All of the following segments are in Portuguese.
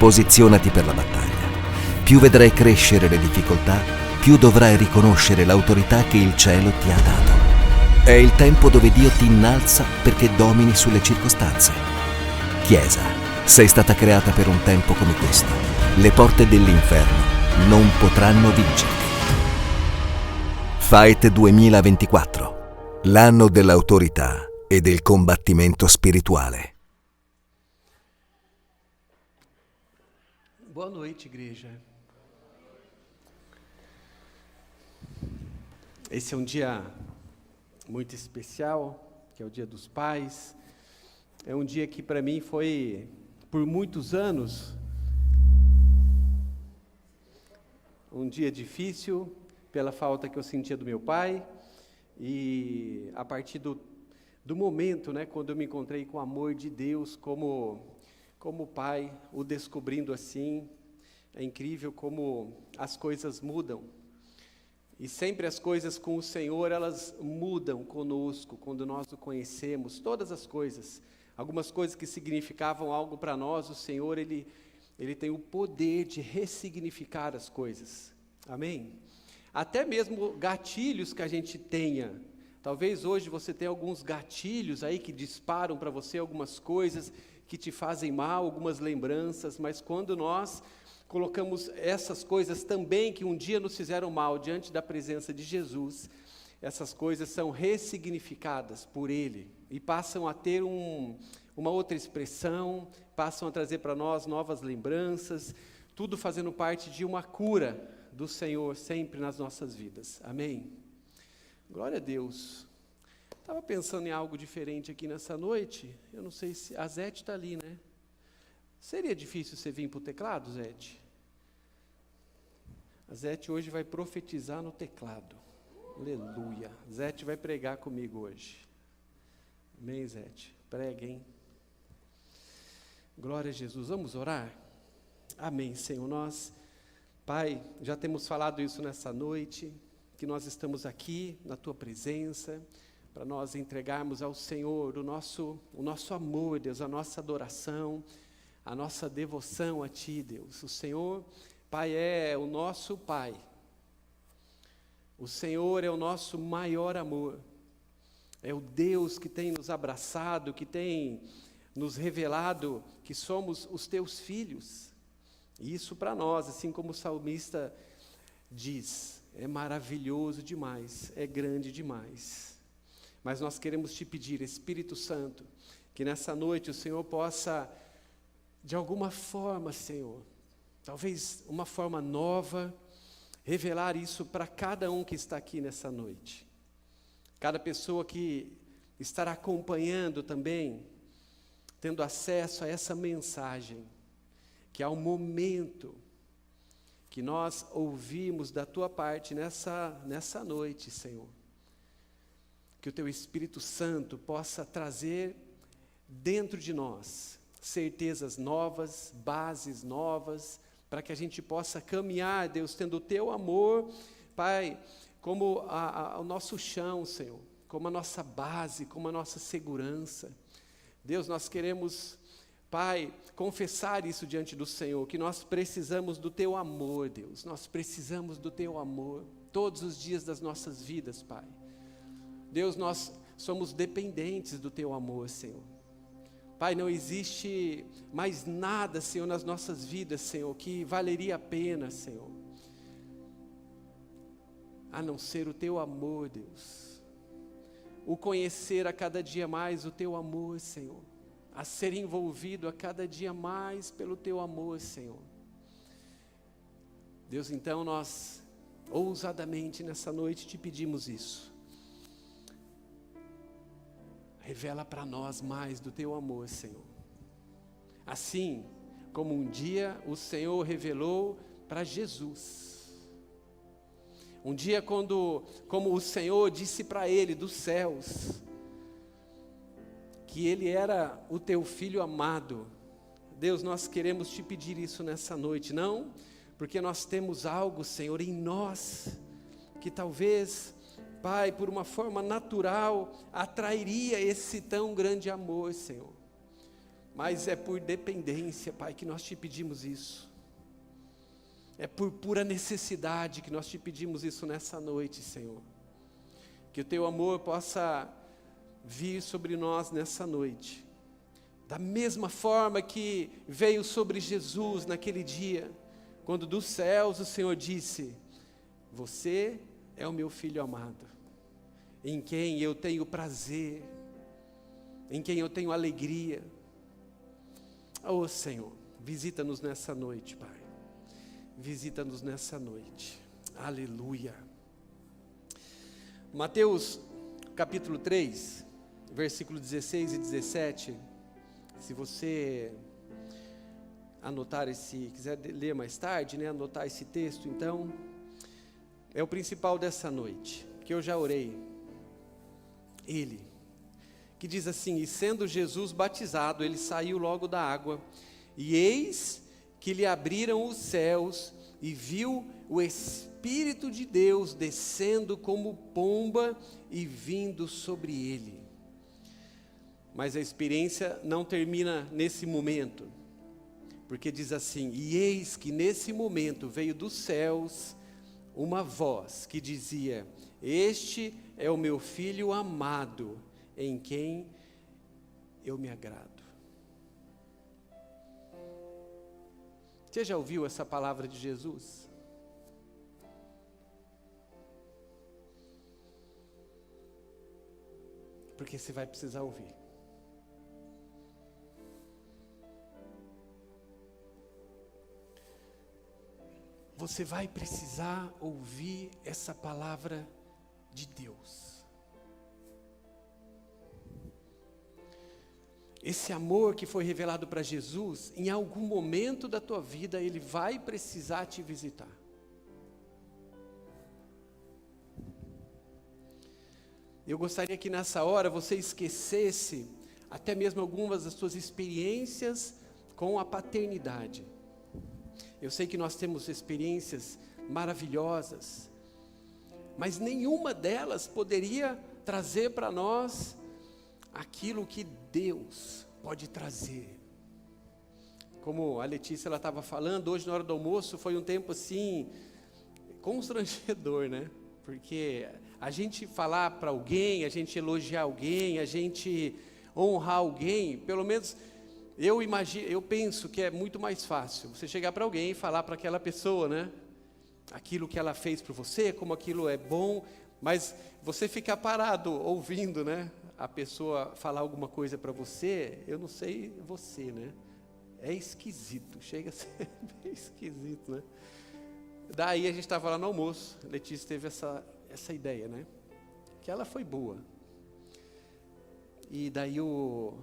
Posizionati per la battaglia. Più vedrai crescere le difficoltà, più dovrai riconoscere l'autorità che il cielo ti ha dato. È il tempo dove Dio ti innalza perché domini sulle circostanze. Chiesa, sei stata creata per un tempo come questo. Le porte dell'inferno non potranno vincerti. Fight 2024, l'anno dell'autorità e del combattimento spirituale. Boa noite, igreja. Esse é um dia muito especial, que é o Dia dos Pais. É um dia que para mim foi, por muitos anos, um dia difícil, pela falta que eu sentia do meu pai. E a partir do momento, quando eu me encontrei com o amor de Deus como pai, o descobrindo assim, é incrível como as coisas mudam. E sempre as coisas com o Senhor, elas mudam conosco, quando nós o conhecemos, todas as coisas. Algumas coisas que significavam algo para nós, o Senhor, Ele tem o poder de ressignificar as coisas. Amém? Até mesmo gatilhos que a gente tenha. Talvez hoje você tenha alguns gatilhos aí que disparam para você algumas coisas que te fazem mal, algumas lembranças, mas quando nós colocamos essas coisas também que um dia nos fizeram mal diante da presença de Jesus, essas coisas são ressignificadas por Ele e passam a ter uma outra expressão, passam a trazer para nós novas lembranças, tudo fazendo parte de uma cura do Senhor sempre nas nossas vidas. Amém? Glória a Deus. Estava pensando em algo diferente aqui nessa noite. Eu não sei se a Zete está ali, né? Seria difícil você vir para o teclado, Zete? A Zete hoje vai profetizar no teclado. Aleluia. Zete vai pregar comigo hoje. Amém, Zete? Prega, hein? Glória a Jesus. Vamos orar? Amém, Senhor. Nós, Pai, já temos falado isso nessa noite, que nós estamos aqui na Tua presença, para nós entregarmos ao Senhor o nosso amor, Deus, a nossa adoração, a nossa devoção a Ti, Deus. O Senhor, Pai, é o nosso Pai. O Senhor é o nosso maior amor. É o Deus que tem nos abraçado, que tem nos revelado que somos os Teus filhos. E isso para nós, assim como o salmista diz, é maravilhoso demais, é grande demais. Mas nós queremos Te pedir, Espírito Santo, que nessa noite o Senhor possa, de alguma forma, Senhor, talvez uma forma nova, revelar isso para cada um que está aqui nessa noite. Cada pessoa que estará acompanhando também, tendo acesso a essa mensagem, que há um momento que nós ouvimos da Tua parte nessa noite, Senhor. Que o Teu Espírito Santo possa trazer dentro de nós certezas novas, bases novas, para que a gente possa caminhar, Deus, tendo o Teu amor, Pai, como o nosso chão, Senhor, como a nossa base, como a nossa segurança. Deus, nós queremos, Pai, confessar isso diante do Senhor, que nós precisamos do Teu amor, Deus, nós precisamos do Teu amor, todos os dias das nossas vidas, Pai. Deus, nós somos dependentes do Teu amor, Senhor. Pai, não existe mais nada, Senhor, nas nossas vidas, Senhor, que valeria a pena, Senhor, a não ser o Teu amor, Deus. O conhecer a cada dia mais o Teu amor, Senhor. A ser envolvido a cada dia mais pelo Teu amor, Senhor. Deus, então nós, ousadamente nessa noite, Te pedimos isso. Revela para nós mais do Teu amor, Senhor. Assim como um dia o Senhor revelou para Jesus. Um dia como o Senhor disse para Ele dos céus, que Ele era o Teu Filho amado. Deus, nós queremos Te pedir isso nessa noite, não porque nós temos algo, Senhor, em nós, que talvez, Pai, por uma forma natural, atrairia esse tão grande amor, Senhor. mas é por dependência, Pai, que nós te pedimos isso. É por pura necessidade que nós te pedimos isso nessa noite, Senhor. Que o teu amor possa vir sobre nós nessa noite. Da mesma forma que veio sobre Jesus naquele dia, quando dos céus o Senhor disse: você é o meu filho amado, em quem eu tenho prazer, em quem eu tenho alegria. Oh Senhor, visita-nos nessa noite, Pai. Visita-nos nessa noite. Aleluia. Mateus capítulo 3, versículo 16 e 17. Se você anotar quiser ler mais tarde, né, anotar esse texto, então, é o principal dessa noite, que eu já orei. Ele, que diz assim: e sendo Jesus batizado, ele saiu logo da água, e eis que lhe abriram os céus, e viu o Espírito de Deus descendo como pomba e vindo sobre ele. Mas a experiência não termina nesse momento, porque diz assim: e eis que nesse momento veio dos céus uma voz que dizia: este é o meu filho amado, em quem eu me agrado. Você já ouviu essa palavra de Jesus? Porque você vai precisar ouvir. Você vai precisar ouvir essa palavra de Deus. Esse amor que foi revelado para Jesus, em algum momento da tua vida, ele vai precisar te visitar. Eu gostaria que nessa hora você esquecesse até mesmo algumas das suas experiências com a paternidade. Eu sei que nós temos experiências maravilhosas, mas nenhuma delas poderia trazer para nós aquilo que Deus pode trazer. Como a Letícia estava falando, hoje na hora do almoço foi um tempo assim, constrangedor, né? Porque a gente falar para alguém, a gente elogiar alguém, a gente honrar alguém, pelo menos eu penso que é muito mais fácil você chegar para alguém e falar para aquela pessoa, né? Aquilo que ela fez por você, como aquilo é bom, mas você ficar parado ouvindo, né? A pessoa falar alguma coisa para você, eu não sei você, né? É esquisito, chega a ser bem esquisito, né? Daí a gente estava lá no almoço, a Letícia teve essa ideia, né? Que ela foi boa. E daí o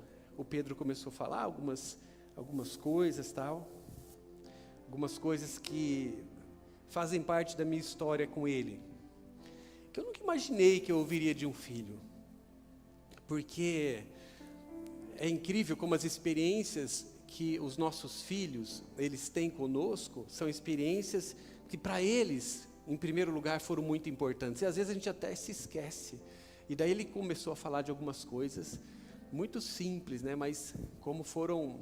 Pedro começou a falar algumas coisas, tal. Algumas coisas que fazem parte da minha história com ele. Que eu nunca imaginei que eu ouviria de um filho. Porque é incrível como as experiências que os nossos filhos, eles têm conosco, são experiências que para eles, em primeiro lugar, foram muito importantes. E às vezes a gente até se esquece. E daí ele começou a falar de algumas coisas muito simples, né? Mas como foram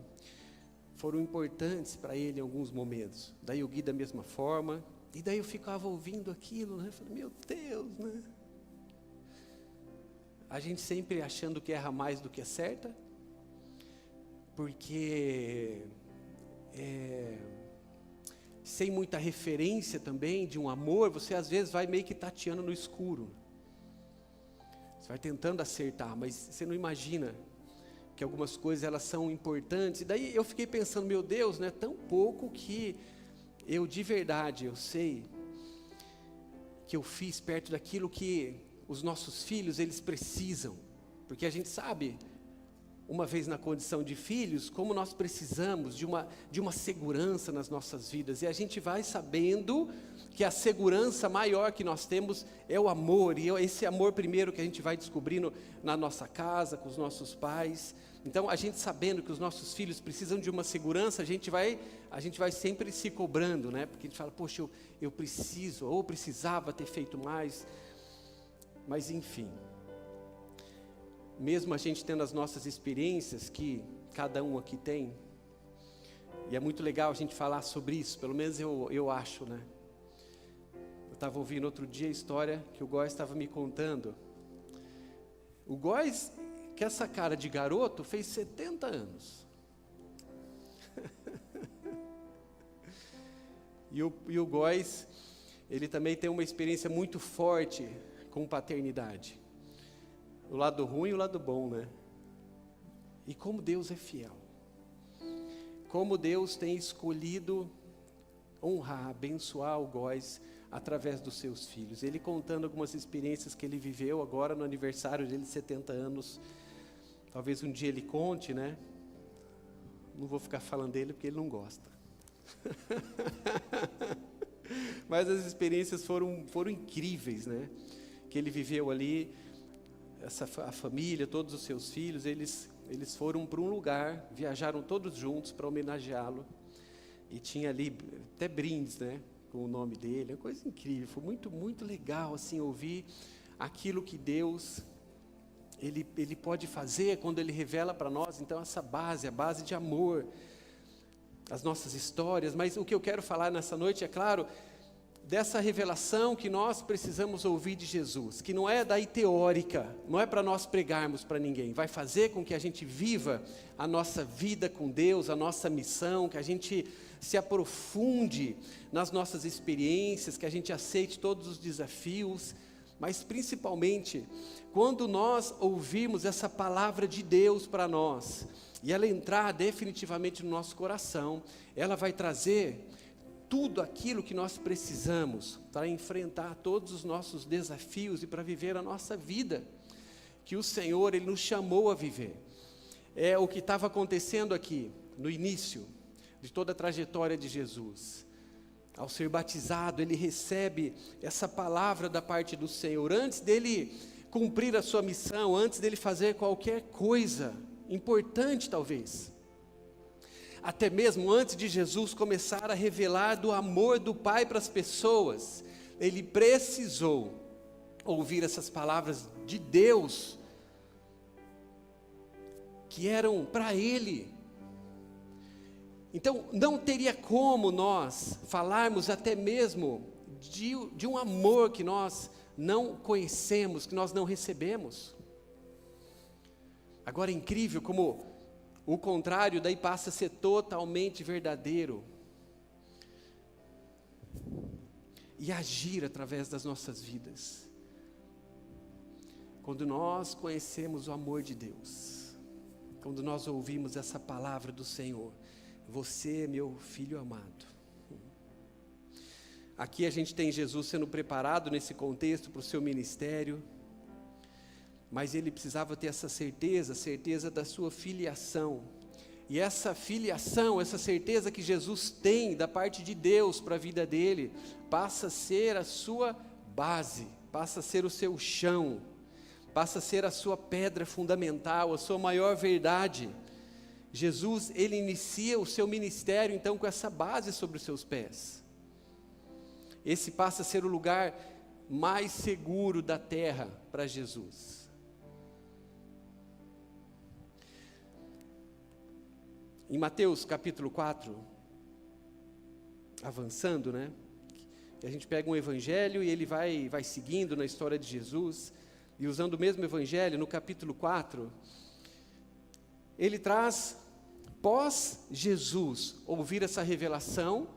importantes para ele em alguns momentos. Daí o Gui da mesma forma. E daí eu ficava ouvindo aquilo, né? Falei, meu Deus, né? A gente sempre achando que erra mais do que acerta, porque sem muita referência também de um amor, você às vezes vai meio que tateando no escuro. Você vai tentando acertar, mas você não imagina que algumas coisas elas são importantes. E daí eu fiquei pensando, meu Deus, né? Tão pouco que eu de verdade, eu sei que eu fiz perto daquilo que os nossos filhos, eles precisam, porque a gente sabe, uma vez na condição de filhos, como nós precisamos de uma segurança nas nossas vidas, e a gente vai sabendo que a segurança maior que nós temos é o amor, e esse amor primeiro que a gente vai descobrindo na nossa casa, com os nossos pais. Então a gente sabendo que os nossos filhos precisam de uma segurança, a gente vai sempre se cobrando, né? Porque a gente fala, poxa, eu preciso, ou precisava ter feito mais. Mas enfim, mesmo a gente tendo as nossas experiências que cada um aqui tem. E é muito legal a gente falar sobre isso, pelo menos eu acho, né? Eu estava ouvindo outro dia a história que o Góes estava me contando. O Góes, que essa cara de garoto, fez 70 anos. E o Góes, ele também tem uma experiência muito forte com paternidade. O lado ruim e o lado bom, né? E como Deus é fiel. Como Deus tem escolhido honrar, abençoar o Góes através dos seus filhos. Ele contando algumas experiências que ele viveu agora no aniversário dele de 70 anos. Talvez um dia ele conte, né? Não vou ficar falando dele porque ele não gosta. Mas as experiências foram incríveis, né? Que ele viveu ali, a família, todos os seus filhos, eles foram para um lugar, viajaram todos juntos para homenageá-lo. E tinha ali até brindes, né? Com o nome dele, uma coisa incrível. Foi muito, muito legal, assim, ouvir aquilo que Deus, Ele pode fazer quando Ele revela para nós. Então, essa base, a base de amor, as nossas histórias. Mas o que eu quero falar nessa noite, é claro, dessa revelação que nós precisamos ouvir de Jesus, que não é daí teórica, não é para nós pregarmos para ninguém, vai fazer com que a gente viva a nossa vida com Deus, a nossa missão, que a gente se aprofunde nas nossas experiências, que a gente aceite todos os desafios, mas principalmente, quando nós ouvirmos essa palavra de Deus para nós, e ela entrar definitivamente no nosso coração, ela vai trazer tudo aquilo que nós precisamos para enfrentar todos os nossos desafios e para viver a nossa vida, que o Senhor, Ele nos chamou a viver. É o que estava acontecendo aqui, no início de toda a trajetória de Jesus. Ao ser batizado, Ele recebe essa palavra da parte do Senhor, antes dele cumprir a sua missão, antes dele fazer qualquer coisa importante talvez. Até mesmo antes de Jesus começar a revelar do amor do Pai para as pessoas, Ele precisou ouvir essas palavras de Deus, que eram para Ele. Então, não teria como nós falarmos até mesmo de um amor que nós não conhecemos, que nós não recebemos. Agora é incrível como o contrário daí passa a ser totalmente verdadeiro e agir através das nossas vidas. Quando nós conhecemos o amor de Deus, quando nós ouvimos essa palavra do Senhor, você é meu filho amado. Aqui a gente tem Jesus sendo preparado nesse contexto para o seu ministério, mas ele precisava ter essa certeza da sua filiação. E essa filiação, essa certeza que Jesus tem da parte de Deus para a vida dele, passa a ser a sua base, passa a ser o seu chão, passa a ser a sua pedra fundamental, a sua maior verdade. Jesus, ele inicia o seu ministério então com essa base sobre os seus pés. Esse passa a ser o lugar mais seguro da terra para Jesus. Em Mateus capítulo 4, avançando, né? A gente pega um evangelho e ele vai seguindo na história de Jesus, e usando o mesmo evangelho, no capítulo 4, ele traz, pós Jesus ouvir essa revelação,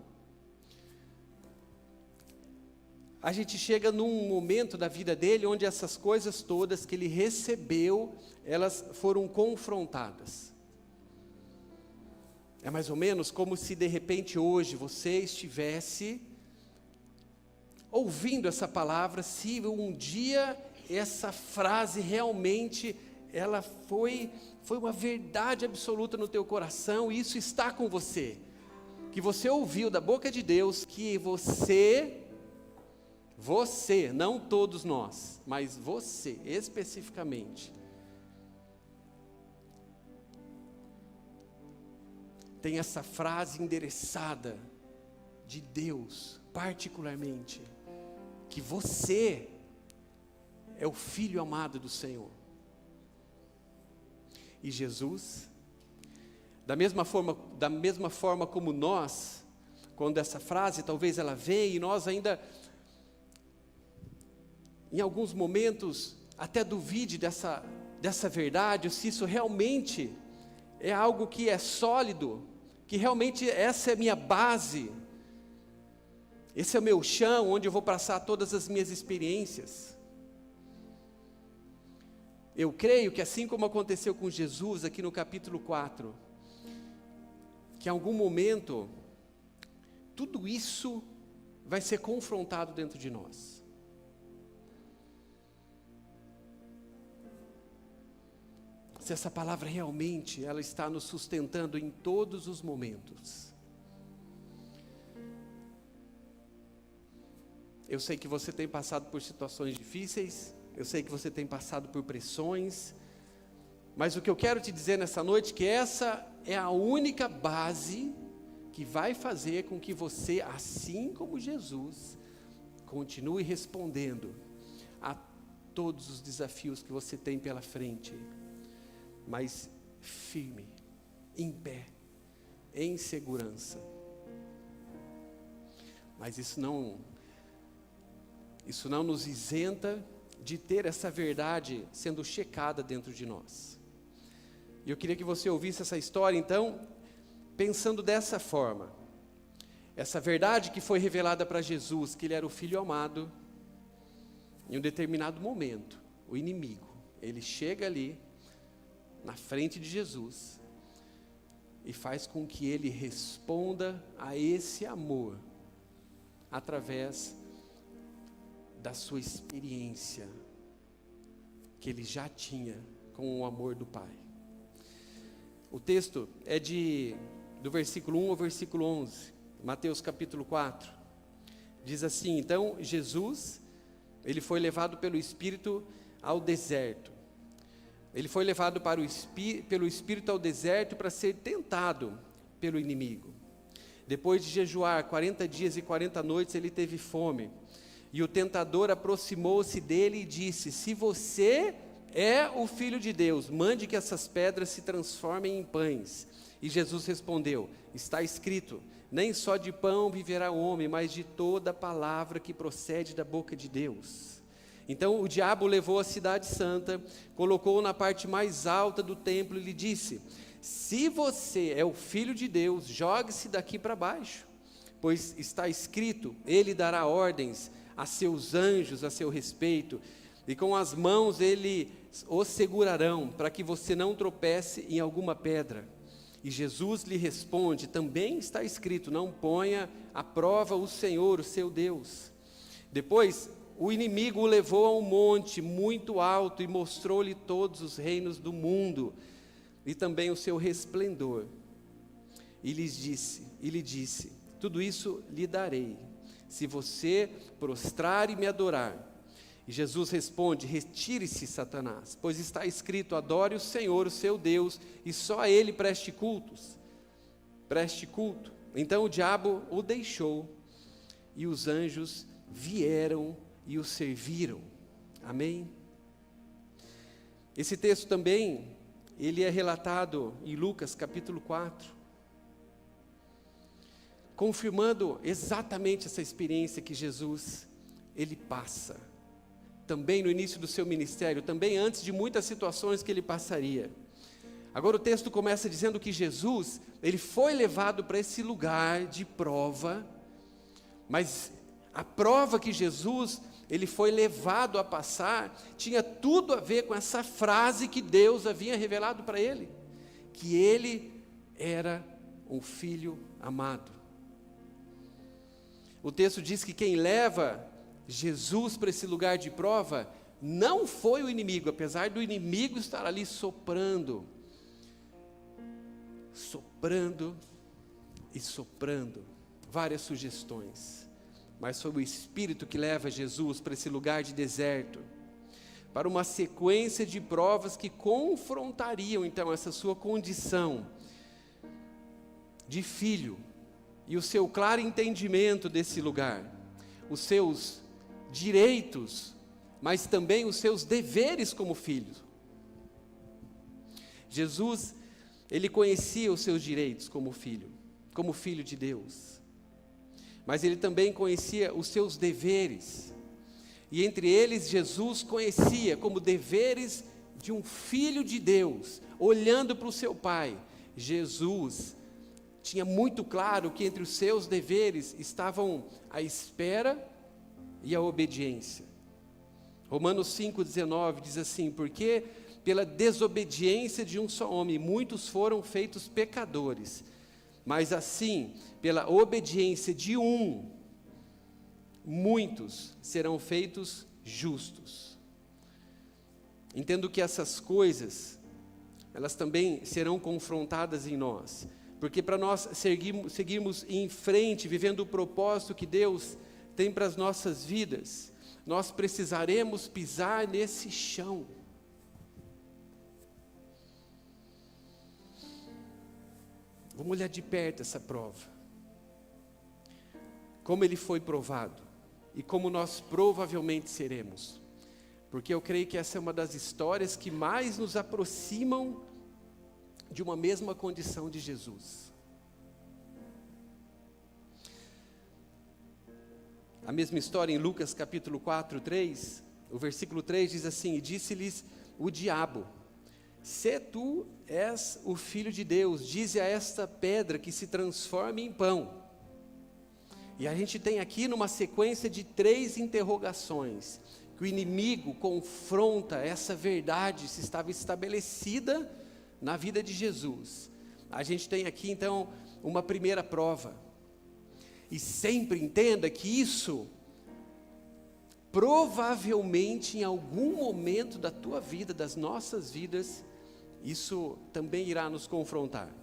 a gente chega num momento da vida dele, onde essas coisas todas que ele recebeu, elas foram confrontadas. É mais ou menos como se de repente hoje você estivesse ouvindo essa palavra, se um dia essa frase realmente ela foi uma verdade absoluta no teu coração, e isso está com você, que você ouviu da boca de Deus, que você, não todos nós, mas você especificamente, tem essa frase endereçada de Deus, particularmente, que você é o filho amado do Senhor. E Jesus, Da mesma forma como nós, quando essa frase talvez ela vem e nós ainda, em alguns momentos, até duvide dessa verdade, se isso realmente é algo que é sólido, que realmente essa é a minha base, esse é o meu chão, onde eu vou passar todas as minhas experiências. Eu creio que assim como aconteceu com Jesus aqui no capítulo 4, que em algum momento, tudo isso vai ser confrontado dentro de nós. Se essa palavra realmente, ela está nos sustentando em todos os momentos. Eu sei que você tem passado por situações difíceis, eu sei que você tem passado por pressões, mas o que eu quero te dizer nessa noite, que essa é a única base que vai fazer com que você, assim como Jesus, continue respondendo a todos os desafios que você tem pela frente, mas firme, em pé, em segurança. Mas isso não nos isenta de ter essa verdade sendo checada dentro de nós. E eu queria que você ouvisse essa história, então, pensando dessa forma. Essa verdade que foi revelada para Jesus, que ele era o Filho amado, em um determinado momento, o inimigo, ele chega ali, na frente de Jesus, e faz com que ele responda a esse amor, através da sua experiência, que ele já tinha com o amor do Pai. O texto é do versículo 1 ao versículo 11, Mateus capítulo 4, diz assim: então Jesus, ele foi levado pelo Espírito ao deserto. Ele foi levado pelo Espírito ao deserto para ser tentado pelo inimigo. Depois de jejuar 40 dias e 40 noites, ele teve fome. E o tentador aproximou-se dele e disse: se você é o Filho de Deus, mande que essas pedras se transformem em pães. E Jesus respondeu: está escrito, nem só de pão viverá o homem, mas de toda palavra que procede da boca de Deus. Então o diabo levou a cidade santa, colocou-o na parte mais alta do templo e lhe disse: se você é o Filho de Deus, jogue-se daqui para baixo, pois está escrito, ele dará ordens a seus anjos a seu respeito, e com as mãos ele os segurarão, para que você não tropece em alguma pedra. E Jesus lhe responde: também está escrito, não ponha à prova o Senhor, o seu Deus. Depois o inimigo o levou a um monte muito alto e mostrou-lhe todos os reinos do mundo, e também o seu resplendor. E lhe disse: tudo isso lhe darei, se você prostrar e me adorar. E Jesus responde: retire-se, Satanás, pois está escrito, adore o Senhor, o seu Deus, e só a Ele preste culto. Então o diabo o deixou, e os anjos vieram e o serviram. Amém? Esse texto também, ele é relatado em Lucas capítulo 4, confirmando exatamente essa experiência que Jesus, ele passa, também no início do seu ministério, também antes de muitas situações que ele passaria. Agora o texto começa dizendo que Jesus, ele foi levado para esse lugar de prova, mas a prova que Jesus, ele foi levado a passar, tinha tudo a ver com essa frase que Deus havia revelado para ele, que ele era um filho amado. O texto diz que quem leva Jesus para esse lugar de prova não foi o inimigo, apesar do inimigo estar ali soprando várias sugestões, mas foi o Espírito que leva Jesus para esse lugar de deserto, para uma sequência de provas que confrontariam então essa sua condição de filho, e o seu claro entendimento desse lugar, os seus direitos, mas também os seus deveres como filho. Jesus, Ele conhecia os seus direitos como filho de Deus. Mas ele também conhecia os seus deveres. E entre eles, Jesus conhecia como deveres de um filho de Deus, olhando para o seu Pai. Jesus tinha muito claro que entre os seus deveres estavam a espera e a obediência. Romanos 5,19 diz assim: porque pela desobediência de um só homem, muitos foram feitos pecadores, mas assim, pela obediência de um, muitos serão feitos justos. Entendo que essas coisas, elas também serão confrontadas em nós, porque para nós seguirmos em frente, vivendo o propósito que Deus tem para as nossas vidas, nós precisaremos pisar nesse chão. Vamos olhar de perto essa prova. Como ele foi provado e como nós provavelmente seremos. Porque eu creio que essa é uma das histórias que mais nos aproximam de uma mesma condição de Jesus. A mesma história em Lucas capítulo 4, 3, o versículo 3 diz assim: e disse-lhes o diabo: se tu és o Filho de Deus, dize a esta pedra que se transforme em pão. E a gente tem aqui numa sequência de 3 interrogações, que o inimigo confronta essa verdade se estava estabelecida na vida de Jesus. A gente tem aqui então uma primeira prova. E sempre entenda que isso, provavelmente em algum momento da tua vida, das nossas vidas, isso também irá nos confrontar.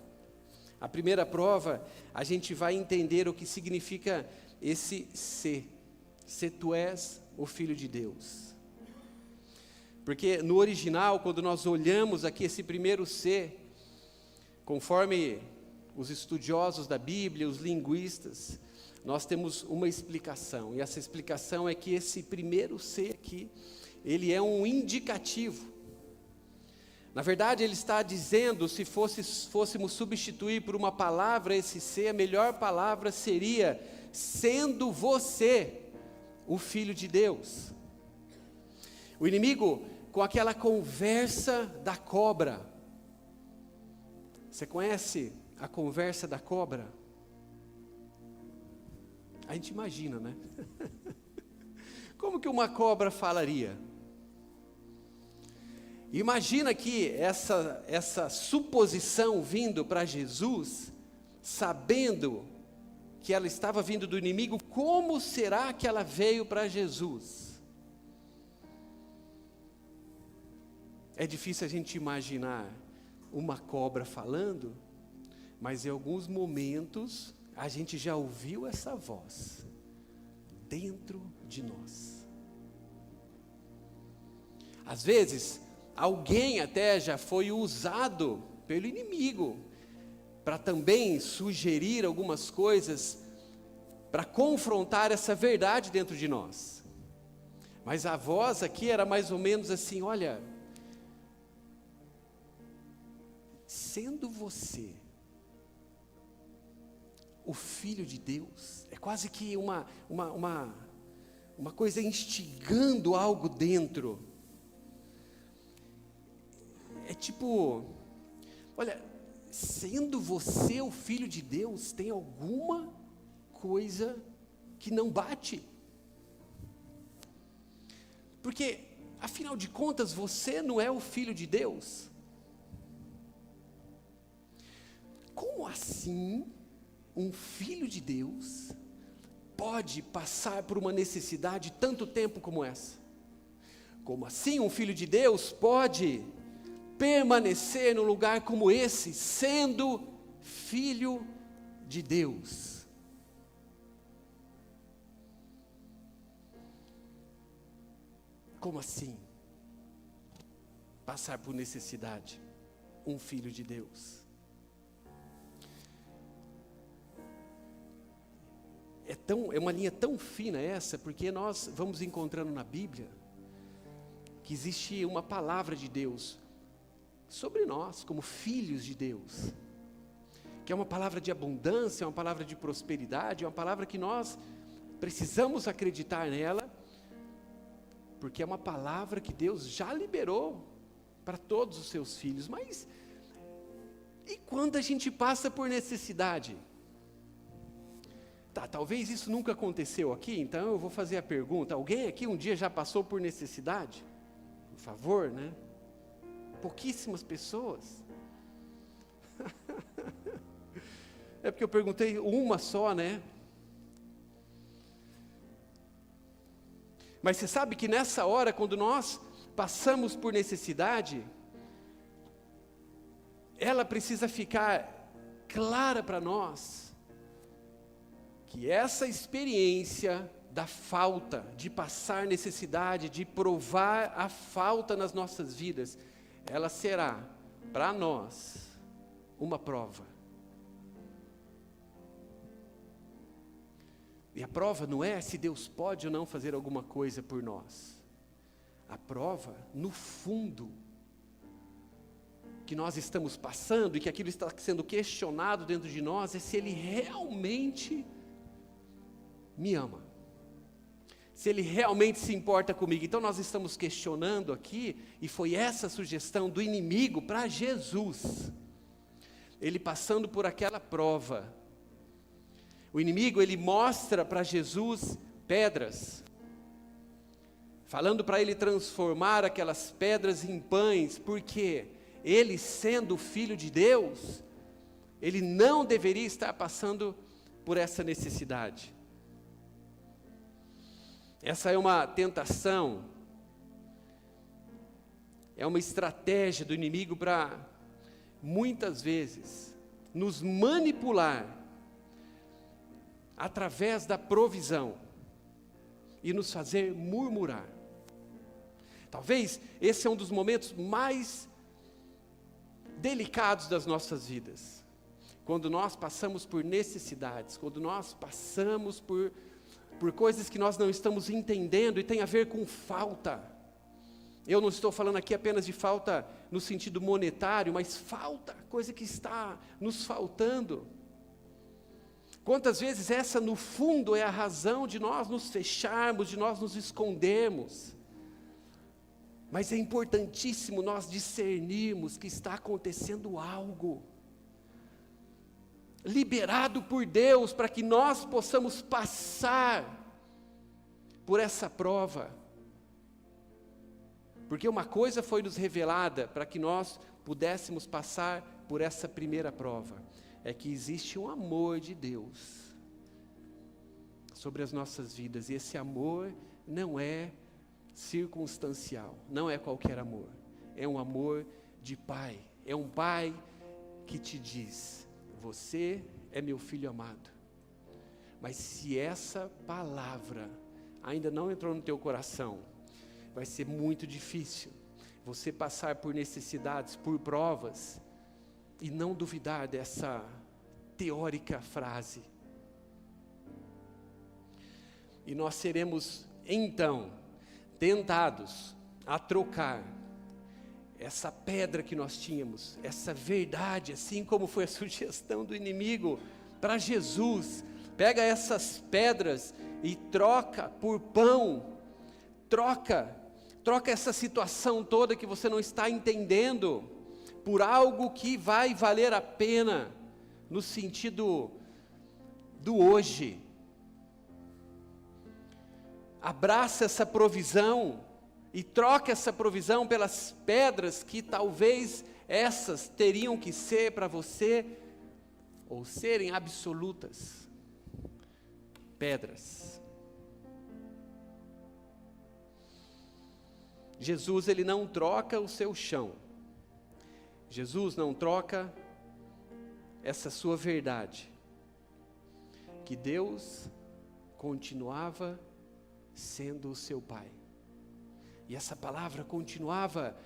A primeira prova, a gente vai entender o que significa esse se tu és o Filho de Deus. Porque no original, quando nós olhamos aqui esse primeiro se, conforme os estudiosos da Bíblia, os linguistas, nós temos uma explicação, e essa explicação é que esse primeiro se aqui, ele é um indicativo. Na verdade, ele está dizendo, se fôssemos substituir por uma palavra esse se, a melhor palavra seria: sendo você o Filho de Deus. O inimigo, com aquela conversa da cobra, você conhece a conversa da cobra? A gente imagina, né? Como que uma cobra falaria? Imagina que essa suposição vindo para Jesus, sabendo que ela estava vindo do inimigo, como será que ela veio para Jesus? É difícil a gente imaginar uma cobra falando, mas em alguns momentos a gente já ouviu essa voz dentro de nós. Às vezes, alguém até já foi usado pelo inimigo para também sugerir algumas coisas, para confrontar essa verdade dentro de nós. Mas a voz aqui era mais ou menos assim: olha, sendo você o Filho de Deus, é quase que uma coisa instigando algo dentro. É tipo, olha, sendo você o Filho de Deus, tem alguma coisa que não bate. Porque, afinal de contas, você não é o Filho de Deus. Como assim um Filho de Deus pode passar por uma necessidade tanto tempo como essa? Como assim um Filho de Deus pode permanecer num lugar como esse, sendo Filho de Deus? Como assim passar por necessidade, um Filho de Deus? É uma linha tão fina essa, porque nós vamos encontrando na Bíblia que existe uma palavra de Deus sobre nós, como filhos de Deus. Que é uma palavra de abundância, é uma palavra de prosperidade, é uma palavra que nós precisamos acreditar nela, porque é uma palavra que Deus já liberou para todos os seus filhos. Mas, e quando a gente passa por necessidade? Tá, talvez isso nunca aconteceu aqui, então eu vou fazer a pergunta: alguém aqui um dia já passou por necessidade? Por favor, né? Pouquíssimas pessoas. É porque eu perguntei uma só, né? Mas você sabe que nessa hora, quando nós passamos por necessidade, ela precisa ficar clara para nós, que essa experiência da falta, de passar necessidade, de provar a falta nas nossas vidas, ela será, para nós, uma prova. E a prova não é se Deus pode ou não fazer alguma coisa por nós. A prova, no fundo, que nós estamos passando e que aquilo está sendo questionado dentro de nós, é se Ele realmente me ama. Se Ele realmente se importa comigo. Então nós estamos questionando aqui, e foi essa a sugestão do inimigo para Jesus. Ele passando por aquela prova. O inimigo, ele mostra para Jesus pedras, falando para ele transformar aquelas pedras em pães, porque ele, sendo filho de Deus, ele não deveria estar passando por essa necessidade. Essa é uma tentação, é uma estratégia do inimigo para, muitas vezes, nos manipular através da provisão e nos fazer murmurar. Talvez esse é um dos momentos mais delicados das nossas vidas, quando nós passamos por necessidades, quando nós passamos por coisas que nós não estamos entendendo e tem a ver com falta. Eu não estou falando aqui apenas de falta no sentido monetário, mas falta, coisa que está nos faltando. Quantas vezes essa, no fundo, é a razão de nós nos fecharmos, de nós nos escondermos. Mas é importantíssimo nós discernirmos que está acontecendo algo, liberado por Deus, para que nós possamos passar por essa prova. Porque uma coisa foi nos revelada para que nós pudéssemos passar por essa primeira prova, é que existe um amor de Deus sobre as nossas vidas, e esse amor não é circunstancial, não é qualquer amor, é um amor de pai, é um pai que te diz: você é meu filho amado. Mas se essa palavra ainda não entrou no teu coração, vai ser muito difícil você passar por necessidades, por provas, e não duvidar dessa teórica frase. E nós seremos, então, tentados a trocar essa pedra que nós tínhamos, essa verdade, assim como foi a sugestão do inimigo para Jesus. Pega essas pedras e troca por pão, troca essa situação toda que você não está entendendo, por algo que vai valer a pena, no sentido do hoje. Abraça essa provisão e troca essa provisão pelas pedras que talvez essas teriam que ser para você, ou serem absolutas pedras. Jesus, ele não troca o seu chão. Jesus não troca essa sua verdade, que Deus continuava sendo o seu Pai. E essa palavra continuava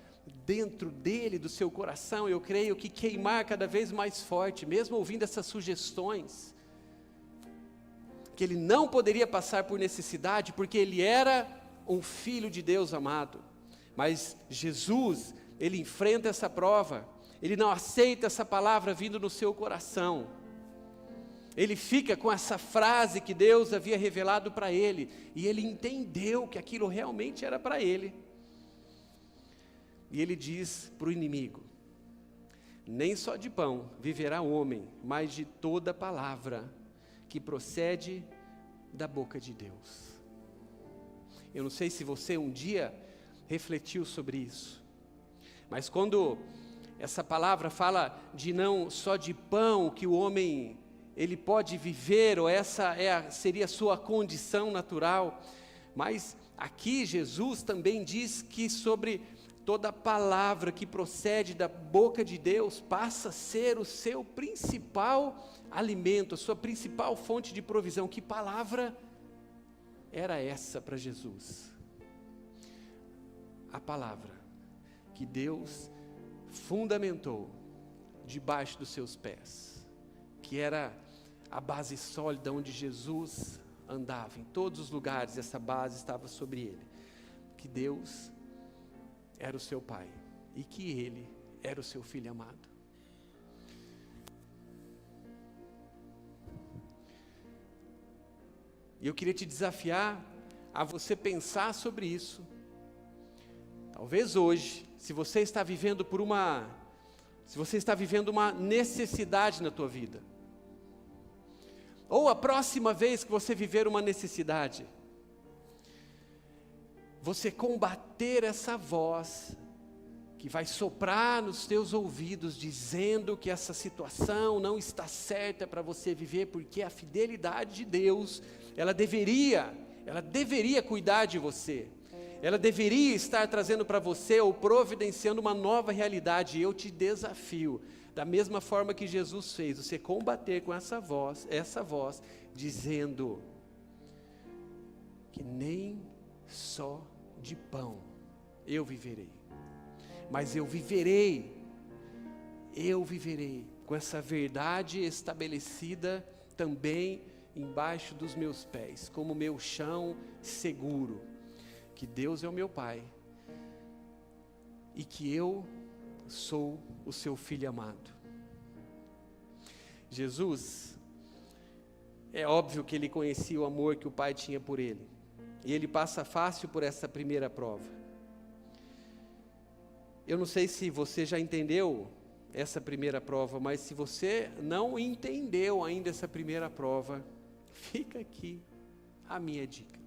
dentro dele, do seu coração, eu creio que queimar cada vez mais forte, mesmo ouvindo essas sugestões, que ele não poderia passar por necessidade, porque ele era um filho de Deus amado. Mas Jesus, ele enfrenta essa prova, ele não aceita essa palavra vindo no seu coração. Ele fica com essa frase que Deus havia revelado para ele, e ele entendeu que aquilo realmente era para ele. E ele diz para o inimigo: nem só de pão viverá o homem, mas de toda palavra que procede da boca de Deus. Eu não sei se você um dia refletiu sobre isso, mas quando essa palavra fala de não só de pão que o homem ele pode viver, ou essa seria a sua condição natural, mas aqui Jesus também diz que sobre toda palavra que procede da boca de Deus passa a ser o seu principal alimento, a sua principal fonte de provisão. Que palavra era essa para Jesus? A palavra que Deus fundamentou debaixo dos seus pés, que era a base sólida onde Jesus andava. Em todos os lugares essa base estava sobre ele. Que Deus era o seu Pai e que Ele era o seu Filho amado. E eu queria te desafiar a você pensar sobre isso. Talvez hoje, se você está vivendo uma necessidade na tua vida, ou a próxima vez que você viver uma necessidade, você combater essa voz que vai soprar nos teus ouvidos, dizendo que essa situação não está certa para você viver, porque a fidelidade de Deus, ela deveria cuidar de você, ela deveria estar trazendo para você, ou providenciando uma nova realidade. E eu te desafio, da mesma forma que Jesus fez, você combater com essa voz, dizendo que nem só de pão eu viverei, mas eu viverei com essa verdade estabelecida também embaixo dos meus pés, como meu chão seguro, que Deus é o meu Pai e que eu sou o seu Filho amado. Jesus, é óbvio que ele conhecia o amor que o Pai tinha por ele, e ele passa fácil por essa primeira prova. Eu não sei se você já entendeu essa primeira prova, mas se você não entendeu ainda essa primeira prova, fica aqui a minha dica.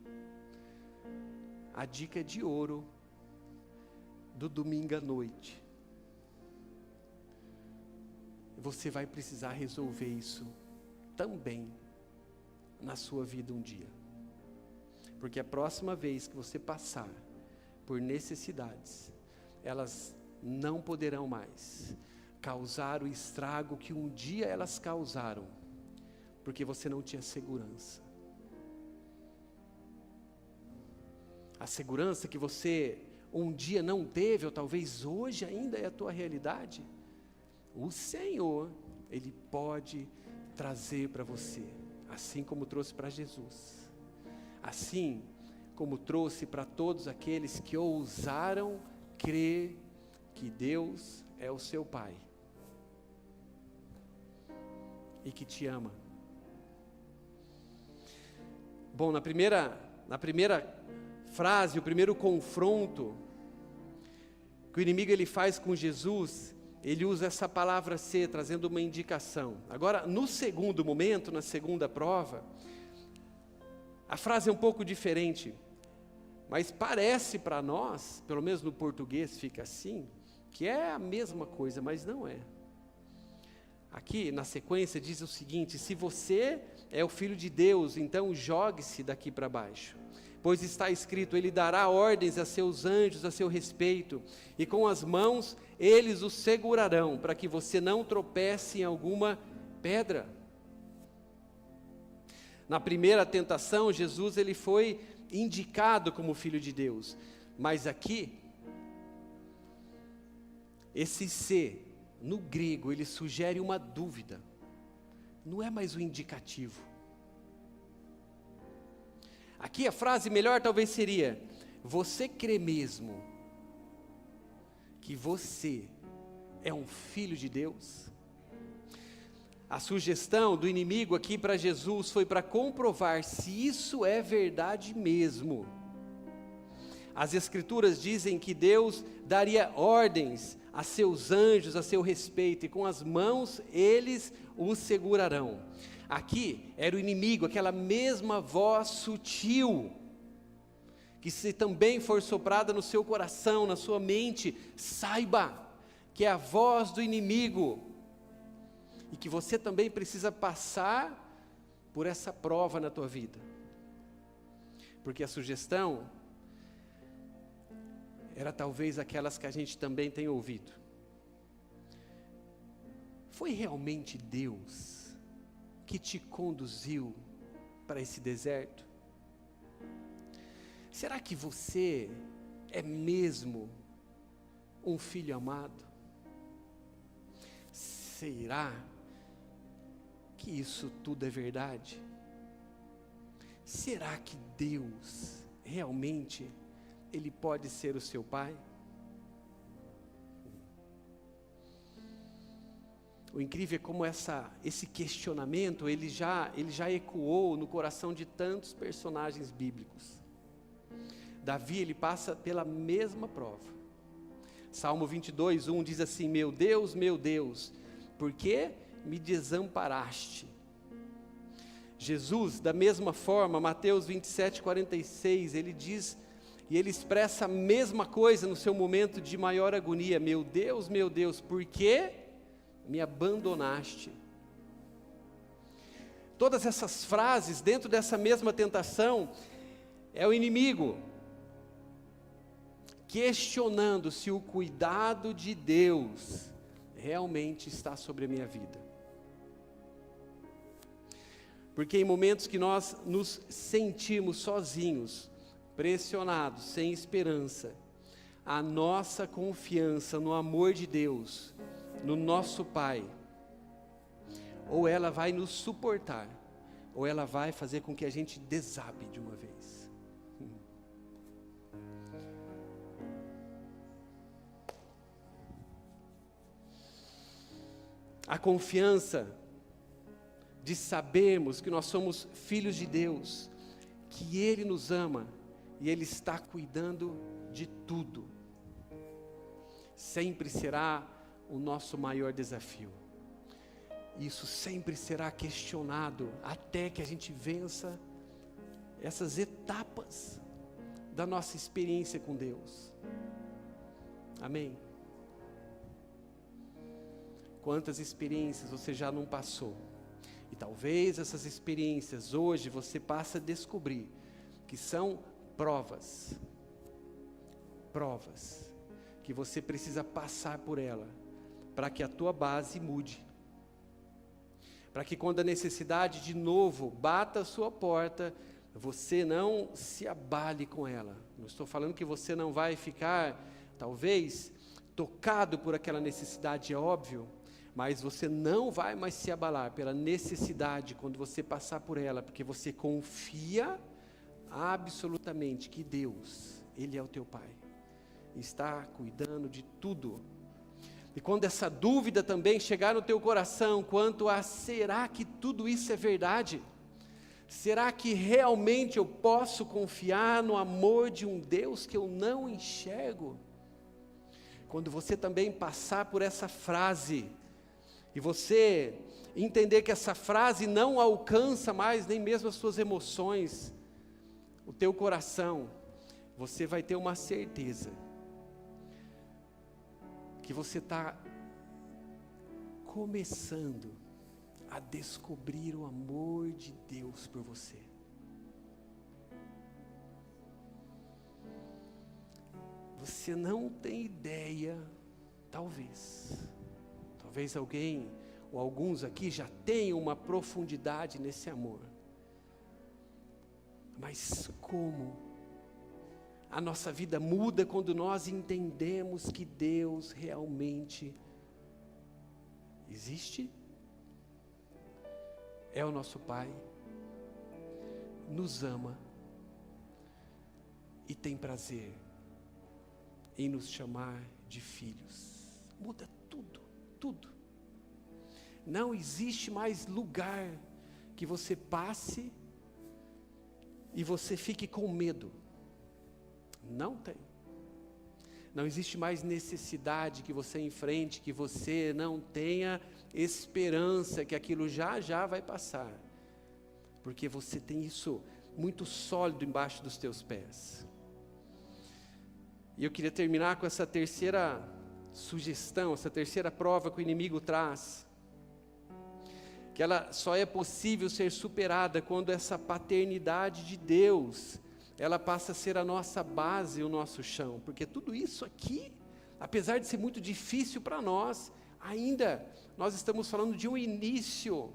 A dica de ouro do domingo à noite. Você vai precisar resolver isso também na sua vida um dia. Porque a próxima vez que você passar por necessidades, elas não poderão mais causar o estrago que um dia elas causaram, porque você não tinha segurança. A segurança que você um dia não teve, ou talvez hoje ainda é a tua realidade, o Senhor, Ele pode trazer para você, assim como trouxe para Jesus. Assim como trouxe para todos aqueles que ousaram crer que Deus é o seu Pai e que te ama. Bom, na primeira frase, o primeiro confronto que o inimigo ele faz com Jesus, ele usa essa palavra ser, trazendo uma indicação. Agora, no segundo momento, na segunda prova, a frase é um pouco diferente, mas parece para nós, pelo menos no português fica assim, que é a mesma coisa, mas não é. Aqui, na sequência, diz o seguinte: se você é o Filho de Deus, então jogue-se daqui para baixo. Pois está escrito, Ele dará ordens a seus anjos a seu respeito, e com as mãos eles o segurarão, para que você não tropece em alguma pedra. Na primeira tentação, Jesus ele foi indicado como Filho de Deus, mas aqui, esse ser, no grego, ele sugere uma dúvida, não é mais um indicativo. Aqui a frase melhor talvez seria: você crê mesmo que você é um filho de Deus? A sugestão do inimigo aqui para Jesus foi para comprovar se isso é verdade mesmo. As Escrituras dizem que Deus daria ordens a seus anjos a seu respeito, e com as mãos eles o segurarão. Aqui era o inimigo, aquela mesma voz sutil, que se também for soprada no seu coração, na sua mente, saiba que é a voz do inimigo, e que você também precisa passar por essa prova na tua vida. Porque a sugestão era talvez aquelas que a gente também tem ouvido. Foi realmente Deus que te conduziu para esse deserto? Será que você é mesmo um filho amado? Será que isso tudo é verdade? Será que Deus realmente Ele pode ser o seu pai? O incrível é como esse questionamento, ele já ecoou no coração de tantos personagens bíblicos. Davi, ele passa pela mesma prova. Salmo 22, 1 diz assim: meu Deus, por que me desamparaste? Jesus, da mesma forma, Mateus 27, 46, ele diz, e ele expressa a mesma coisa no seu momento de maior agonia: meu Deus, por que me abandonaste? Todas essas frases, dentro dessa mesma tentação, é o inimigo questionando se o cuidado de Deus realmente está sobre a minha vida. Porque em momentos que nós nos sentimos sozinhos, pressionados, sem esperança, a nossa confiança no amor de Deus, no nosso Pai, ou ela vai nos suportar, ou ela vai fazer com que a gente desabe de uma vez. A confiança de sabermos que nós somos filhos de Deus, que Ele nos ama e Ele está cuidando de tudo, sempre será o nosso maior desafio. Isso sempre será questionado até que a gente vença essas etapas da nossa experiência com Deus. Amém? Quantas experiências você já não passou? E talvez essas experiências hoje você passe a descobrir que são provas que você precisa passar por ela, para que a tua base mude, para que quando a necessidade de novo bata a sua porta, você não se abale com ela. Não estou falando que você não vai ficar, talvez, tocado por aquela necessidade, é óbvio, mas você não vai mais se abalar pela necessidade quando você passar por ela, porque você confia absolutamente que Deus, Ele é o teu Pai, está cuidando de tudo. E quando essa dúvida também chegar no teu coração, quanto a será que tudo isso é verdade? Será que realmente eu posso confiar no amor de um Deus que eu não enxergo? Quando você também passar por essa frase, e você entender que essa frase não alcança mais nem mesmo as suas emoções, o teu coração, você vai ter uma certeza que você está começando a descobrir o amor de Deus por você. Você não tem ideia, talvez alguém ou alguns aqui já tenham uma profundidade nesse amor. Mas como a nossa vida muda quando nós entendemos que Deus realmente existe, é o nosso Pai, nos ama e tem prazer em nos chamar de filhos. Muda tudo, tudo. Não existe mais lugar que você passe e você fique com medo. Não tem. Não existe mais necessidade que você enfrente, que você não tenha esperança que aquilo já vai passar. Porque você tem isso muito sólido embaixo dos teus pés. E eu queria terminar com essa terceira sugestão, essa terceira prova que o inimigo traz. Que ela só é possível ser superada quando essa paternidade de Deus, ela passa a ser a nossa base, o nosso chão. Porque tudo isso aqui, apesar de ser muito difícil para nós, ainda nós estamos falando de um início,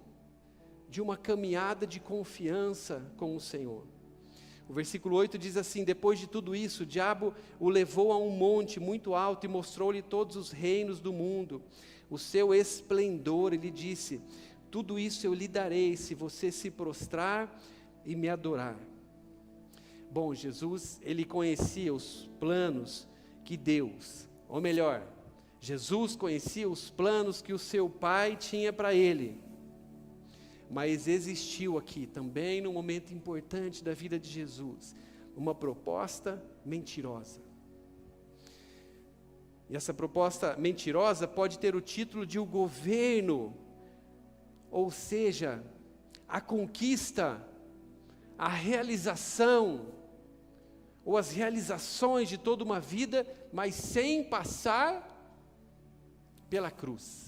de uma caminhada de confiança com o Senhor. O versículo 8 diz assim: depois de tudo isso, o diabo o levou a um monte muito alto e mostrou-lhe todos os reinos do mundo, o seu esplendor, e lhe disse: tudo isso eu lhe darei se você se prostrar e me adorar. Bom, Jesus, ele conhecia os planos que Deus, ou melhor, Jesus conhecia os planos que o seu Pai tinha para ele. Mas existiu aqui também, num momento importante da vida de Jesus, uma proposta mentirosa. E essa proposta mentirosa pode ter o título de o governo, ou seja, a conquista, a realização, ou as realizações de toda uma vida, mas sem passar pela cruz.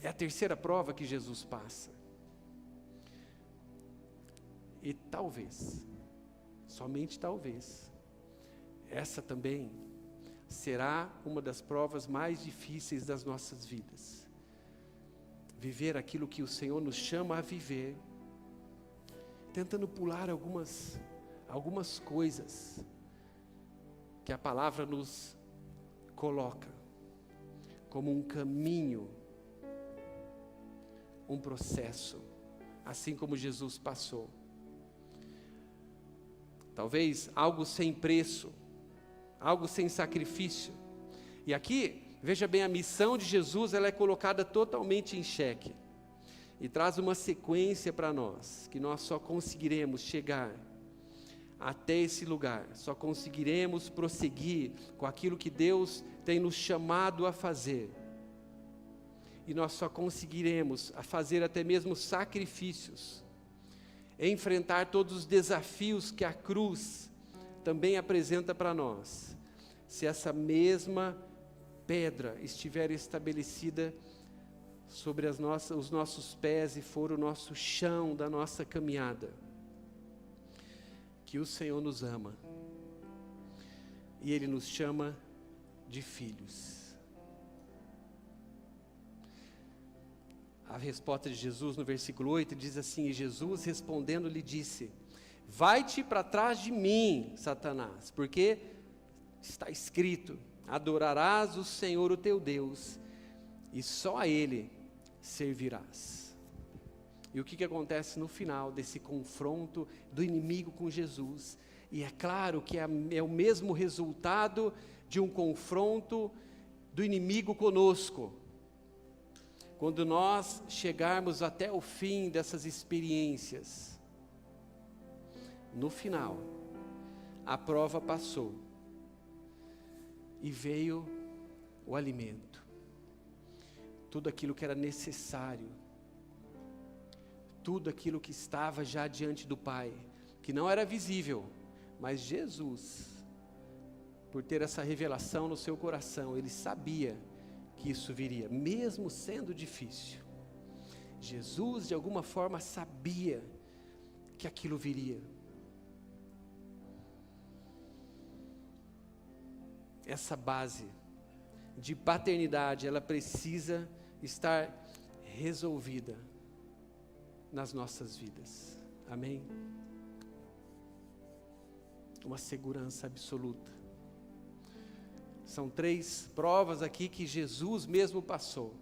É a terceira prova que Jesus passa. E talvez, somente talvez, essa também será uma das provas mais difíceis das nossas vidas. Viver aquilo que o Senhor nos chama a viver, tentando pular algumas coisas que a palavra nos coloca como um caminho, um processo, assim como Jesus passou. Talvez algo sem preço, algo sem sacrifício. E aqui, veja bem, a missão de Jesus, ela é colocada totalmente em xeque. E traz uma sequência para nós, que nós só conseguiremos chegar até esse lugar, só conseguiremos prosseguir com aquilo que Deus tem nos chamado a fazer. E nós só conseguiremos a fazer até mesmo sacrifícios, enfrentar todos os desafios que a cruz também apresenta para nós, se essa mesma pedra estiver estabelecida sobre os nossos pés e for o nosso chão da nossa caminhada. Que o Senhor nos ama e Ele nos chama de filhos. A resposta de Jesus no versículo 8 diz assim: e Jesus respondendo lhe disse: vai-te para trás de mim, Satanás, porque está escrito: adorarás o Senhor o teu Deus, e só a Ele servirás. E o que acontece no final desse confronto do inimigo com Jesus? E é claro que é o mesmo resultado de um confronto do inimigo conosco. Quando nós chegarmos até o fim dessas experiências, no final, a prova passou e veio o alimento, tudo aquilo que era necessário, tudo aquilo que estava já diante do Pai, que não era visível, mas Jesus, por ter essa revelação no seu coração, Ele sabia que isso viria, mesmo sendo difícil. Jesus de alguma forma sabia que aquilo viria. Essa base de paternidade, ela precisa estar resolvida nas nossas vidas. Amém? Uma segurança absoluta. São 3 provas aqui que Jesus mesmo passou.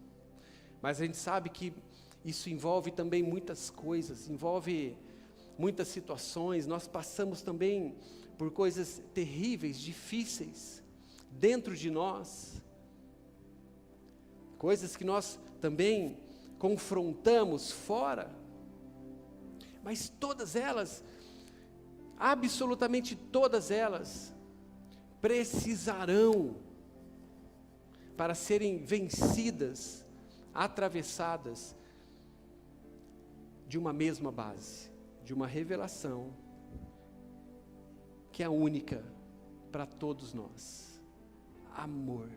Mas a gente sabe que isso envolve também muitas coisas, envolve muitas situações. Nós passamos também por coisas terríveis, difíceis. dentro de nós, coisas que nós também confrontamos fora, mas todas elas, absolutamente todas elas, precisarão, para serem vencidas, atravessadas, de uma mesma base, de uma revelação, que é única para todos nós: amor.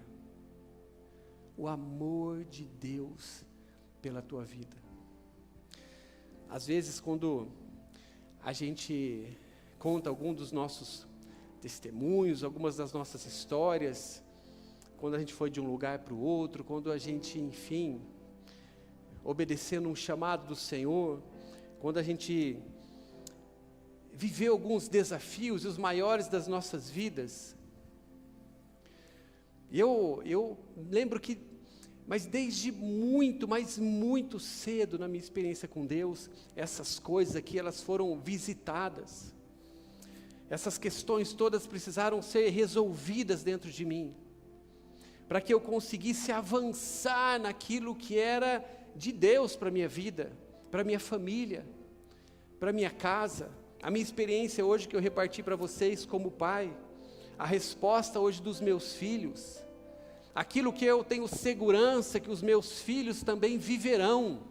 O amor de Deus pela tua vida. Às vezes, quando a gente conta algum dos nossos testemunhos, algumas das nossas histórias, quando a gente foi de um lugar para o outro, quando a gente, enfim, obedecendo um chamado do Senhor, quando a gente viveu alguns desafios, os maiores das nossas vidas, eu lembro que, mas desde muito, mas muito cedo na minha experiência com Deus, essas coisas aqui, elas foram visitadas. Essas questões todas precisaram ser resolvidas dentro de mim, para que eu conseguisse avançar naquilo que era de Deus para a minha vida, para a minha família, para a minha casa. A minha experiência hoje que eu reparti para vocês como pai, a resposta hoje dos meus filhos, aquilo que eu tenho segurança que os meus filhos também viverão,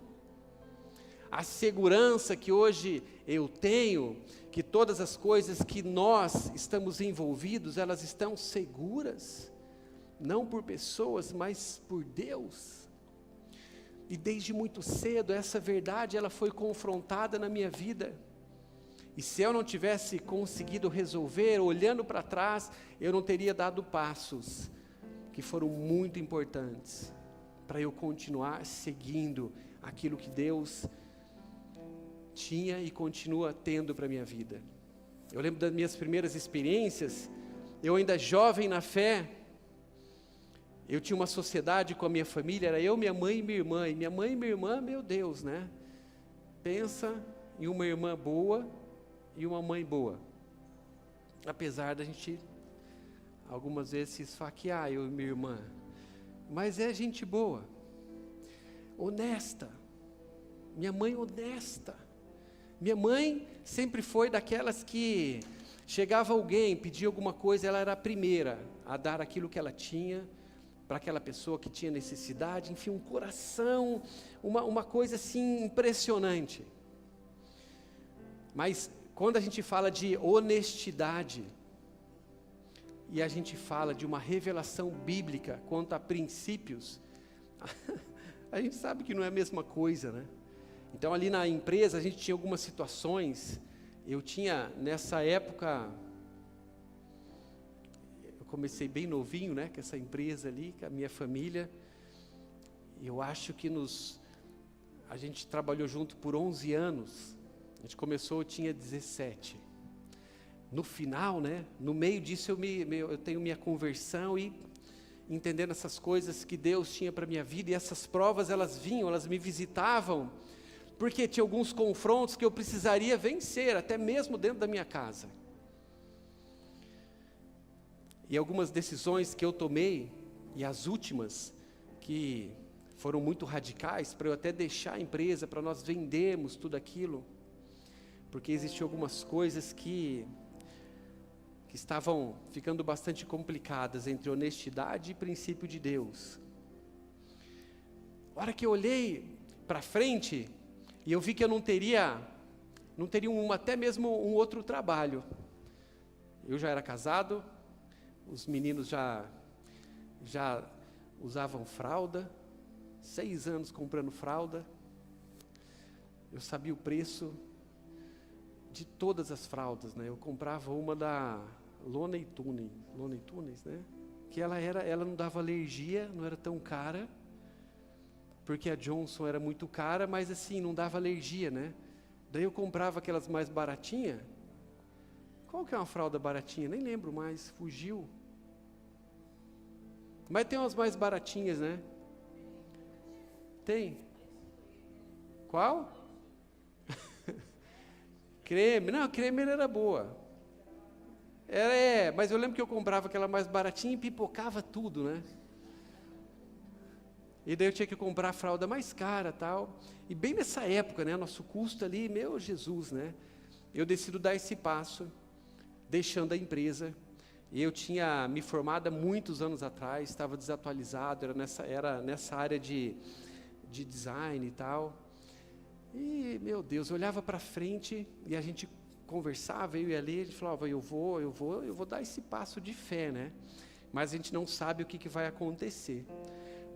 a segurança que hoje eu tenho, que todas as coisas que nós estamos envolvidos, elas estão seguras, não por pessoas, mas por Deus. E desde muito cedo, essa verdade, ela foi confrontada na minha vida. E se eu não tivesse conseguido resolver, olhando para trás, eu não teria dado passos que foram muito importantes para eu continuar seguindo aquilo que Deus tinha e continua tendo para a minha vida. Eu lembro das minhas primeiras experiências, eu ainda jovem na fé, eu tinha uma sociedade com a minha família, era eu, minha mãe e minha irmã. E minha mãe e minha irmã, meu Deus, né? Pensa em uma irmã boa e uma mãe boa. Apesar da gente, algumas vezes, se esfaquear, eu e minha irmã. Mas é gente boa, honesta. Minha mãe honesta. Minha mãe sempre foi daquelas que chegava alguém, pedia alguma coisa, ela era a primeira a dar aquilo que ela tinha, para aquela pessoa que tinha necessidade, enfim, um coração, uma coisa assim impressionante. Mas quando a gente fala de honestidade, e a gente fala de uma revelação bíblica quanto a princípios, a gente sabe que não é a mesma coisa, né? Então ali na empresa a gente tinha algumas situações, eu tinha nessa época, comecei bem novinho, né, com essa empresa ali, com a minha família. Eu acho que a gente trabalhou junto por 11 anos. A gente começou, eu tinha 17. No final, né, no meio disso eu tenho minha conversão e entendendo essas coisas que Deus tinha para a minha vida. E essas provas, elas vinham, elas me visitavam, porque tinha alguns confrontos que eu precisaria vencer, até mesmo dentro da minha casa. E algumas decisões que eu tomei, e as últimas, que foram muito radicais, para eu até deixar a empresa, para nós vendermos tudo aquilo, porque existiam algumas coisas que estavam ficando bastante complicadas entre honestidade e princípio de Deus. A hora que eu olhei para frente, e eu vi que eu não teria até mesmo um outro trabalho. Eu já era casado, os meninos já usavam fralda, 6 anos comprando fralda. Eu sabia o preço de todas as fraldas, né? Eu comprava uma da Looney Tunes, né? Que ela não dava alergia, não era tão cara, porque a Johnson era muito cara, mas assim, não dava alergia, né? Daí eu comprava aquelas mais baratinhas. Qual que é uma fralda baratinha? Nem lembro mais, fugiu. Mas tem umas mais baratinhas, né? Tem. Qual? Creme. Não, a creme era boa. Mas eu lembro que eu comprava aquela mais baratinha e pipocava tudo, né? E daí eu tinha que comprar a fralda mais cara, tal. E bem nessa época, né, nosso custo ali, meu Jesus, né? Eu decido dar esse passo, deixando a empresa. E eu tinha me formado há muitos anos atrás, estava desatualizado, era nessa área de design e tal. E, meu Deus, eu olhava para frente e a gente conversava, eu e ele falava, eu vou dar esse passo de fé, né? Mas a gente não sabe o que vai acontecer.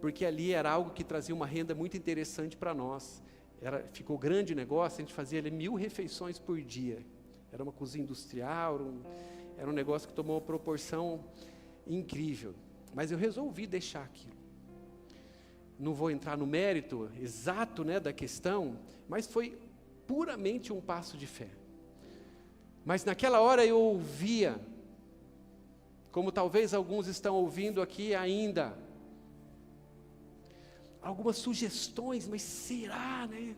Porque ali era algo que trazia uma renda muito interessante para nós. Ficou grande o negócio, a gente fazia ali 1000 refeições por dia. Era uma cozinha industrial, era um negócio que tomou uma proporção incrível. Mas eu resolvi deixar aquilo. Não vou entrar no mérito exato, né, da questão, mas foi puramente um passo de fé. Mas naquela hora eu ouvia, como talvez alguns estão ouvindo aqui ainda, algumas sugestões, mas será, né,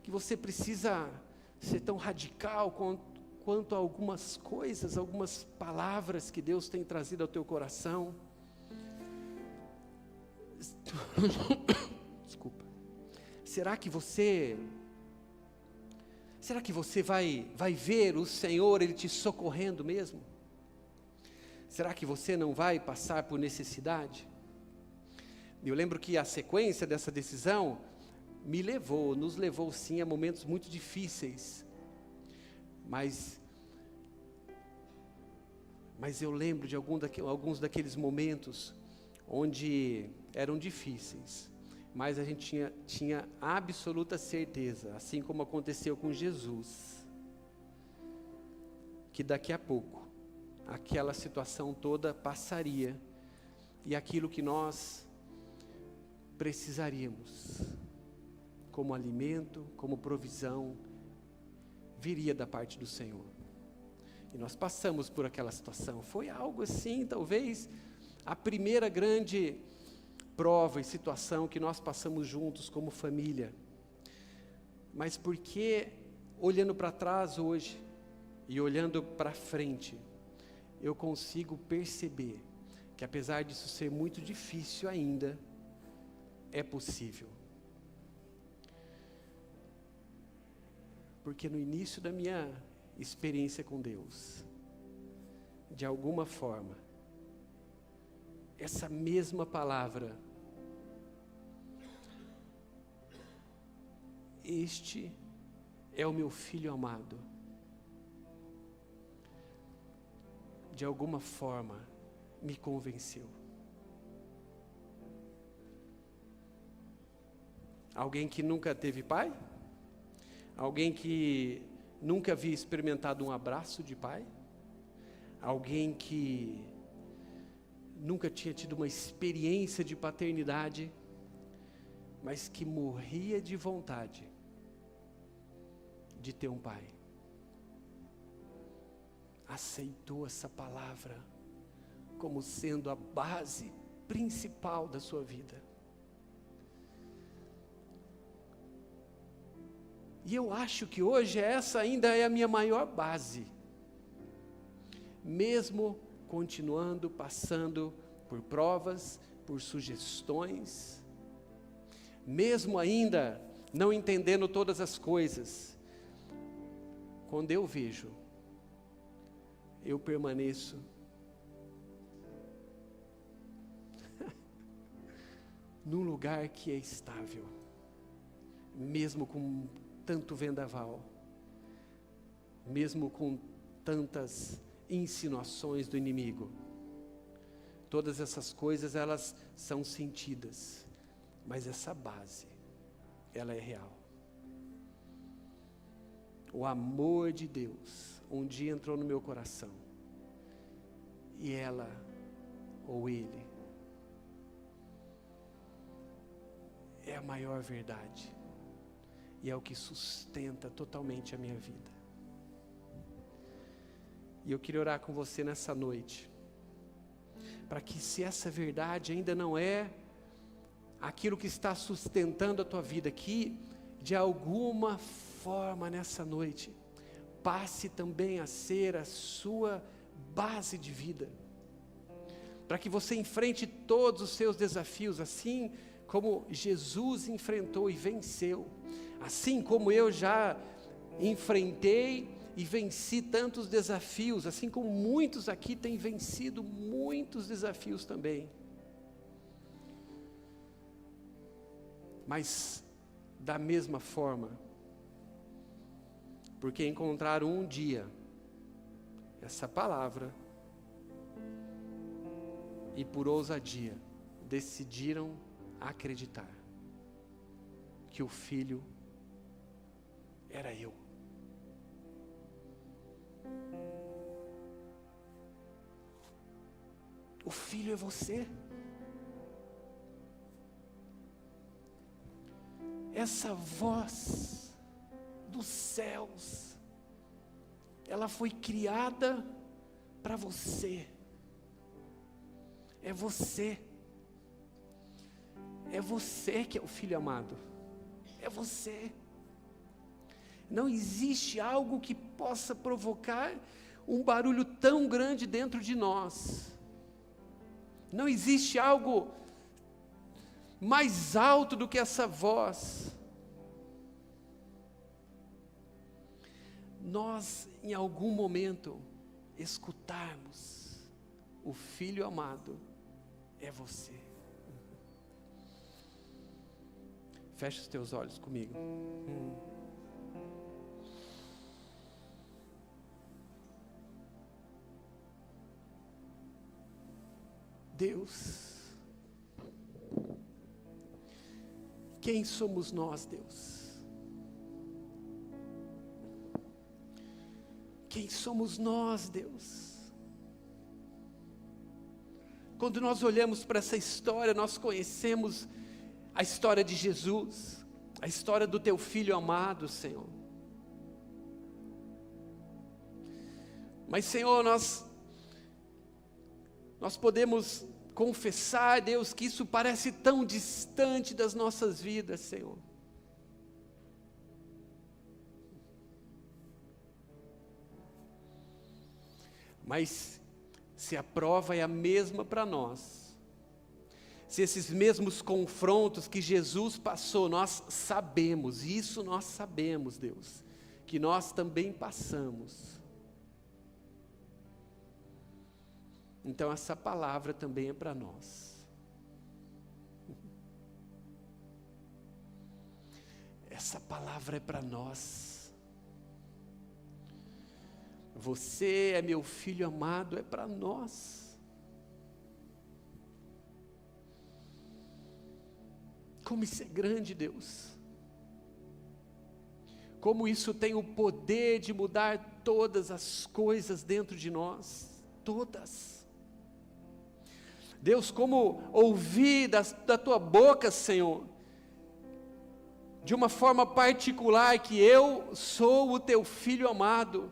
que você precisa ser tão radical quanto a algumas coisas, algumas palavras que Deus tem trazido ao teu coração? Desculpa. Será que você vai ver o Senhor, Ele te socorrendo mesmo? Será que você não vai passar por necessidade? Eu lembro que a sequência dessa decisão nos levou sim a momentos muito difíceis. Mas eu lembro de alguns daqueles momentos onde eram difíceis, mas a gente tinha absoluta certeza, assim como aconteceu com Jesus, que daqui a pouco aquela situação toda passaria e aquilo que nós precisaríamos, como alimento, como provisão, viria da parte do Senhor. E nós passamos por aquela situação. Foi algo assim, talvez a primeira grande prova e situação que nós passamos juntos como família. Mas porque, olhando para trás hoje e olhando para frente, eu consigo perceber que apesar disso ser muito difícil ainda, é possível. Porque no início da minha experiência com Deus, de alguma forma, essa mesma palavra, este é o meu filho amado, de alguma forma me convenceu. Alguém que nunca teve pai? Alguém que nunca havia experimentado um abraço de pai? Alguém que nunca tinha tido uma experiência de paternidade, mas que morria de vontade de ter um pai? Aceitou essa palavra como sendo a base principal da sua vida. E eu acho que hoje essa ainda é a minha maior base. Mesmo continuando passando por provas, por sugestões, mesmo ainda não entendendo todas as coisas, quando eu vejo, eu permaneço num lugar que é estável, mesmo com tanto vendaval, mesmo com tantas insinuações do inimigo. Todas essas coisas, elas são sentidas, mas essa base, ela é real. O amor de Deus um dia entrou no meu coração, e ela, ou ele, é a maior verdade, e é o que sustenta totalmente a minha vida. E eu queria orar com você nessa noite, para que, se essa verdade ainda não é aquilo que está sustentando a tua vida, que de alguma forma nessa noite passe também a ser a sua base de vida, para que você enfrente todos os seus desafios, assim como Jesus enfrentou e venceu, assim como eu já enfrentei e venci tantos desafios, assim como muitos aqui têm vencido muitos desafios também. Mas da mesma forma, porque encontraram um dia essa palavra e por ousadia decidiram acreditar que o Filho era eu. O Filho é você. Essa voz dos céus, ela foi criada para você. É você. É você que é o Filho amado. É você. Não existe algo que possa provocar um barulho tão grande dentro de nós. Não existe algo mais alto do que essa voz. Nós, em algum momento, escutarmos o Filho amado, é você. Fecha os teus olhos comigo. Deus, quem somos nós, Deus? Quem somos nós, Deus? Quando nós olhamos para essa história, nós conhecemos a história de Jesus, a história do teu Filho amado, Senhor. Mas, Senhor, nós podemos confessar, Deus, que isso parece tão distante das nossas vidas, Senhor. Mas se a prova é a mesma para nós, se esses mesmos confrontos que Jesus passou, nós sabemos, isso nós sabemos, Deus, que nós também passamos. Então essa palavra também é para nós. Essa palavra é para nós. Você é meu Filho amado, é para nós. Como isso é grande, Deus. Como isso tem o poder de mudar todas as coisas dentro de nós. Todas. Deus, como ouvir da tua boca, Senhor, de uma forma particular, que eu sou o teu Filho amado.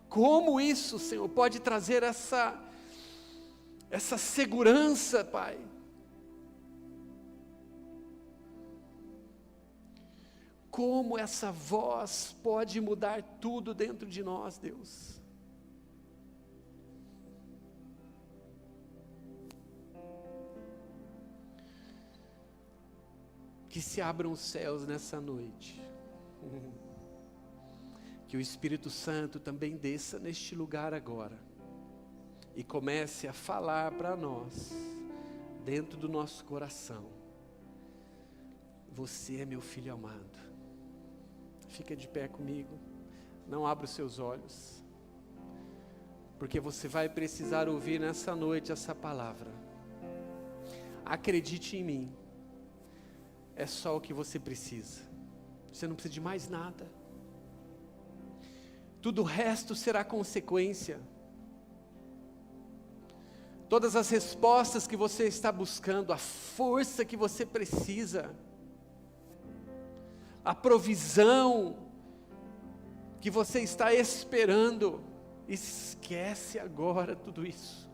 Como isso, Senhor, pode trazer essa segurança, Pai. Como essa voz pode mudar tudo dentro de nós, Deus. Que se abram os céus nessa noite. Que o Espírito Santo também desça neste lugar agora. E comece a falar para nós, dentro do nosso coração. Você é meu Filho amado. Fica de pé comigo. Não abra os seus olhos. Porque você vai precisar ouvir nessa noite essa palavra. Acredite em mim. É só o que você precisa. Você não precisa de mais nada. Tudo o resto será consequência. Todas as respostas que você está buscando, a força que você precisa, a provisão que você está esperando, esquece agora tudo isso.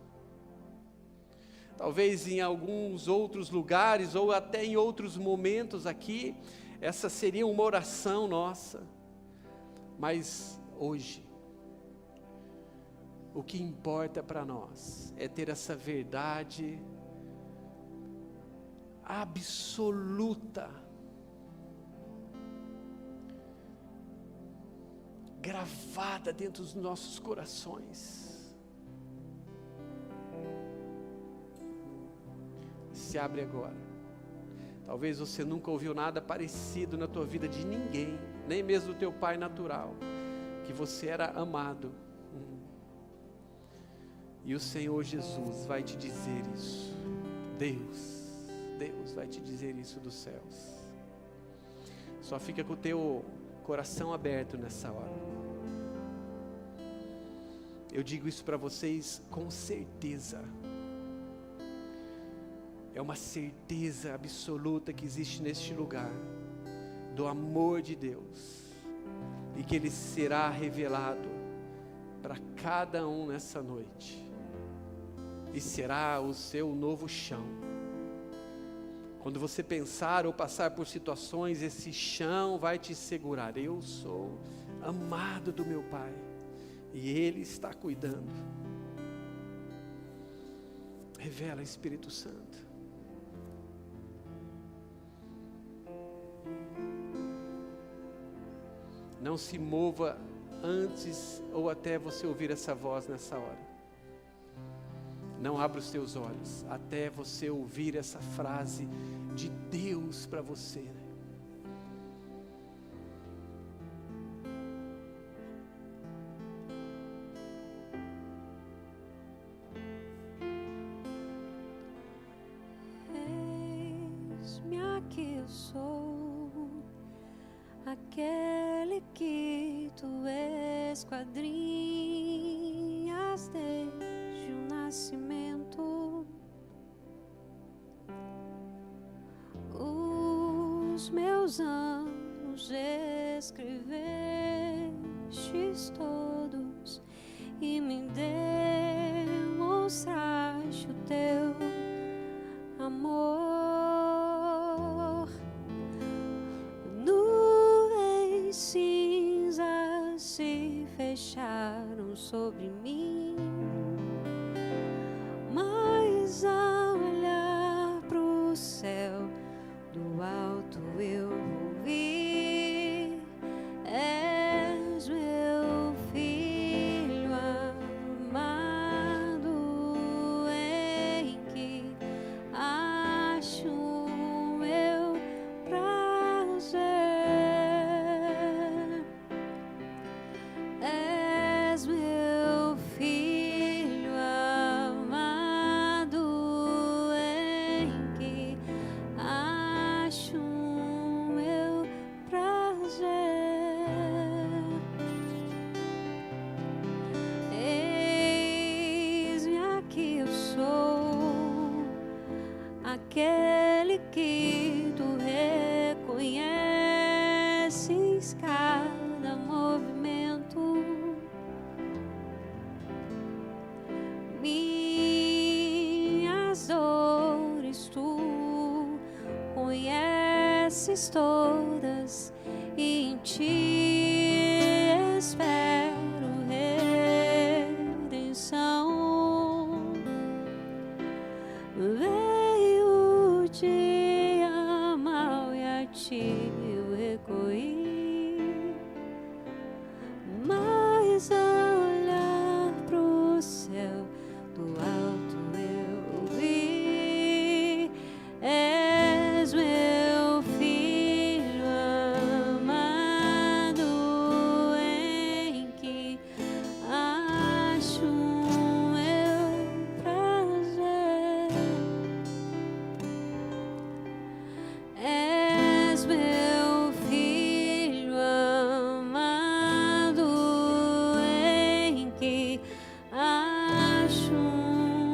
Talvez em alguns outros lugares, ou até em outros momentos aqui, essa seria uma oração nossa. Mas hoje, O que importa para nós é ter essa verdade absoluta, gravada dentro dos nossos corações. Se abre agora. Talvez você nunca ouviu nada parecido na tua vida de ninguém, nem mesmo do teu pai natural, que você era amado. E o Senhor Jesus vai te dizer isso. Deus vai te dizer isso dos céus. Só fica com o teu coração aberto nessa hora. Eu digo isso para vocês com certeza. É uma certeza absoluta que existe neste lugar, do amor de Deus, e que Ele será revelado para cada um nessa noite, e será o seu novo chão. Quando você pensar ou passar por situações, esse chão vai te segurar. Eu sou amado do meu Pai, e Ele está cuidando. Revela, Espírito Santo. Não se mova antes ou até você ouvir essa voz nessa hora. Não abra os teus olhos até você ouvir essa frase de Deus para você. Eis-me aqui, eu sou aquele que tu esquadrinhas desde o nascimento. Os meus anos escrevestes todos e me demonstraste o teu amor. Cinzas se fecharam sobre mim, mas ao olhar pro céu do alto eu ouvi: és meu filho amado, em que acho meu prazer. És meu filho amado, em que acho meu prazer. Eis-me aqui, eu sou aquele que tu reconheces cada movimento. Minhas dores tu conheces todas, e em ti espero redenção. Veio te amar e a ti eu recorri, mas ao olhar pro céu do alto eu vi: és meu filho amado, em que acho meu prazer. És meu filho amado, em que acho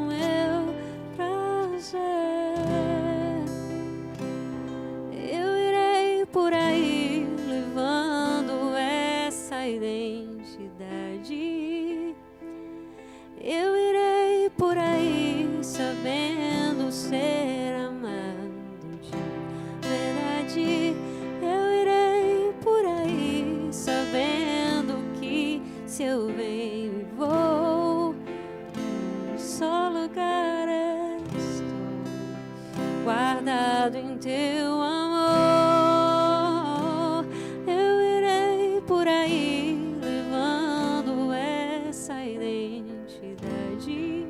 meu prazer. Eu irei por aí levando essa identidade. Eu irei por aí sabendo ser amado de verdade. Eu irei por aí sabendo que se eu venho e vou, guardado em teu amor. Eu irei por aí levando essa identidade.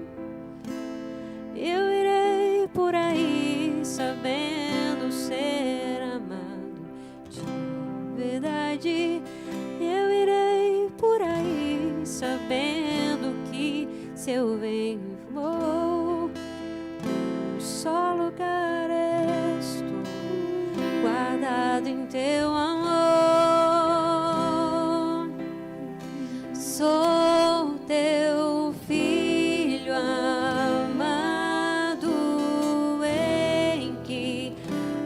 Eu irei por aí sabendo ser amado de verdade. Eu irei por aí sabendo que se eu venho e vou, num só lugar estou, guardado em teu amor. Sou teu filho amado, em que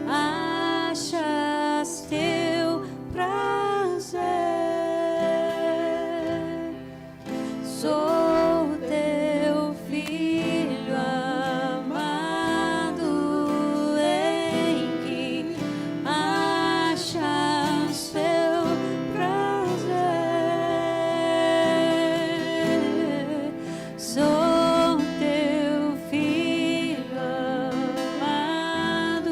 achas teu prazer. Sou teu filho amado, em que achas teu prazer. Sou teu filho amado,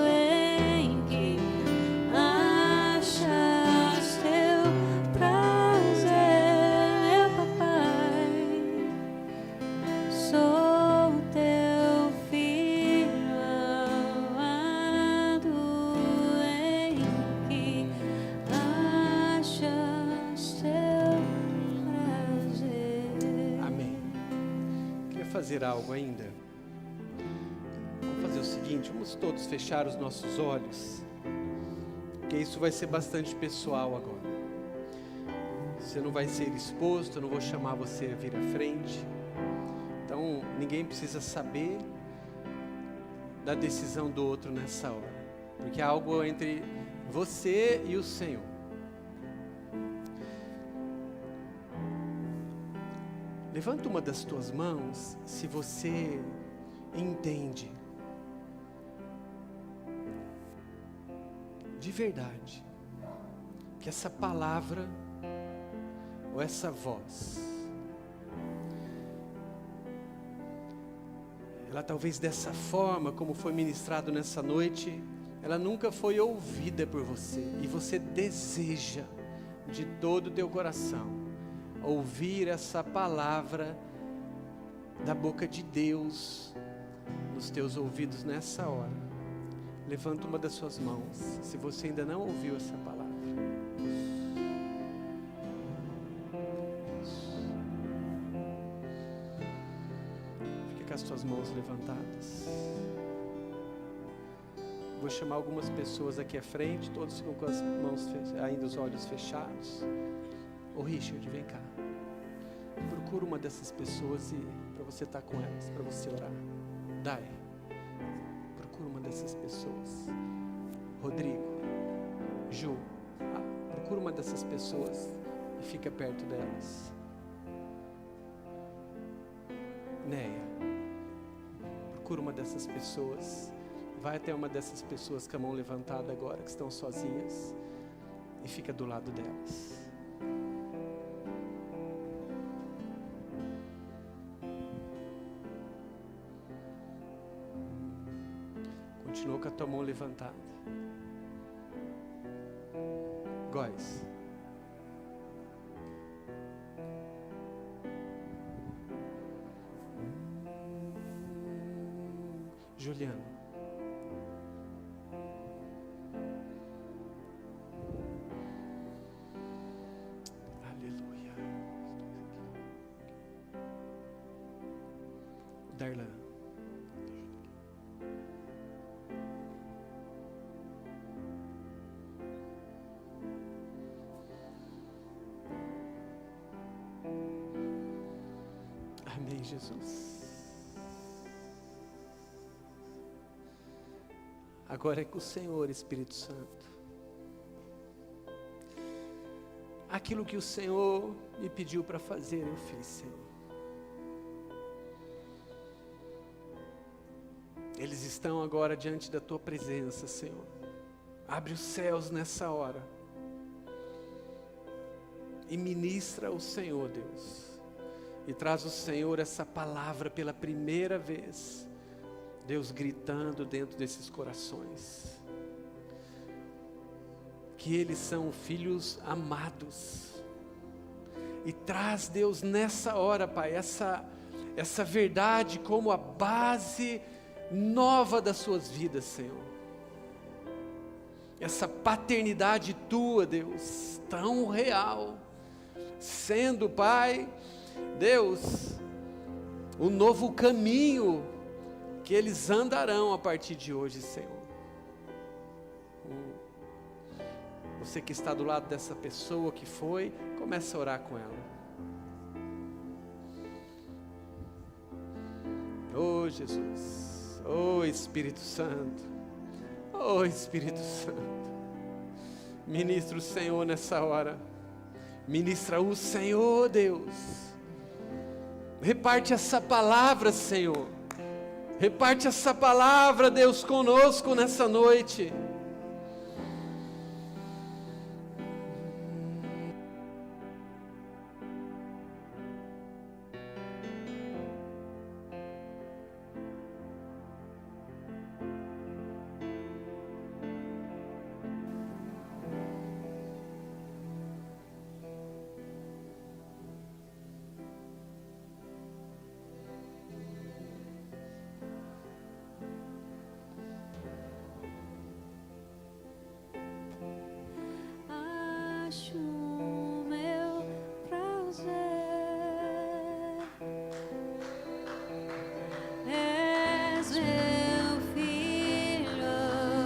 em que achas teu prazer, meu papai. Sou teu filho amado, em que achas teu prazer. Amém. Queria fazer algo ainda. Vamos fazer o seguinte, vamos todos fechar os nossos olhos, porque isso vai ser bastante pessoal agora. Você não vai ser exposto, eu não vou chamar você a vir à frente. Então, ninguém precisa saber da decisão do outro nessa hora, porque é algo entre você e o Senhor. Levanta uma das tuas mãos se você entende de verdade que essa palavra ou essa voz, ela talvez dessa forma como foi ministrado nessa noite, ela nunca foi ouvida por você, e você deseja de todo o teu coração ouvir essa palavra da boca de Deus nos teus ouvidos nessa hora. Levanta uma das suas mãos se você ainda não ouviu essa palavra. Fica com as suas mãos levantadas. Vou chamar algumas pessoas aqui à frente, todos ficam com as mãos ainda os olhos fechados. Ô Richard, vem cá. Procura uma dessas pessoas e para você estar com elas, para você orar. Dai. Procura uma dessas pessoas. Rodrigo, Ju, procura uma dessas pessoas e fica perto delas. Neia, procura uma dessas pessoas. Vai até uma dessas pessoas com a mão levantada agora, que estão sozinhas, e fica do lado delas. Continua com a tua mão levantada. Góis. Juliano. Aleluia. Darlan. Amém, Jesus. Agora é com o Senhor, Espírito Santo. Aquilo que o Senhor me pediu para fazer, eu fiz, Senhor. Eles estão agora diante da Tua presença, Senhor. Abre os céus nessa hora. E ministra o Senhor, Deus. E traz o Senhor essa palavra pela primeira vez Deus, gritando dentro desses corações, que eles são filhos amados. E traz, Deus, nessa hora, Pai, essa verdade como a base nova das suas vidas, Senhor. Essa paternidade Tua, Deus, tão real, sendo, Pai, Deus, o novo caminho que eles andarão a partir de hoje, Senhor. Você que está do lado dessa pessoa que foi, comece a orar com ela. Oh Jesus, oh Espírito Santo, oh Espírito Santo, ministra o Senhor nessa hora, ministra o Senhor, Deus, reparte essa palavra, Senhor, reparte essa palavra, Deus, conosco nessa noite. Acho meu prazer, és meu filho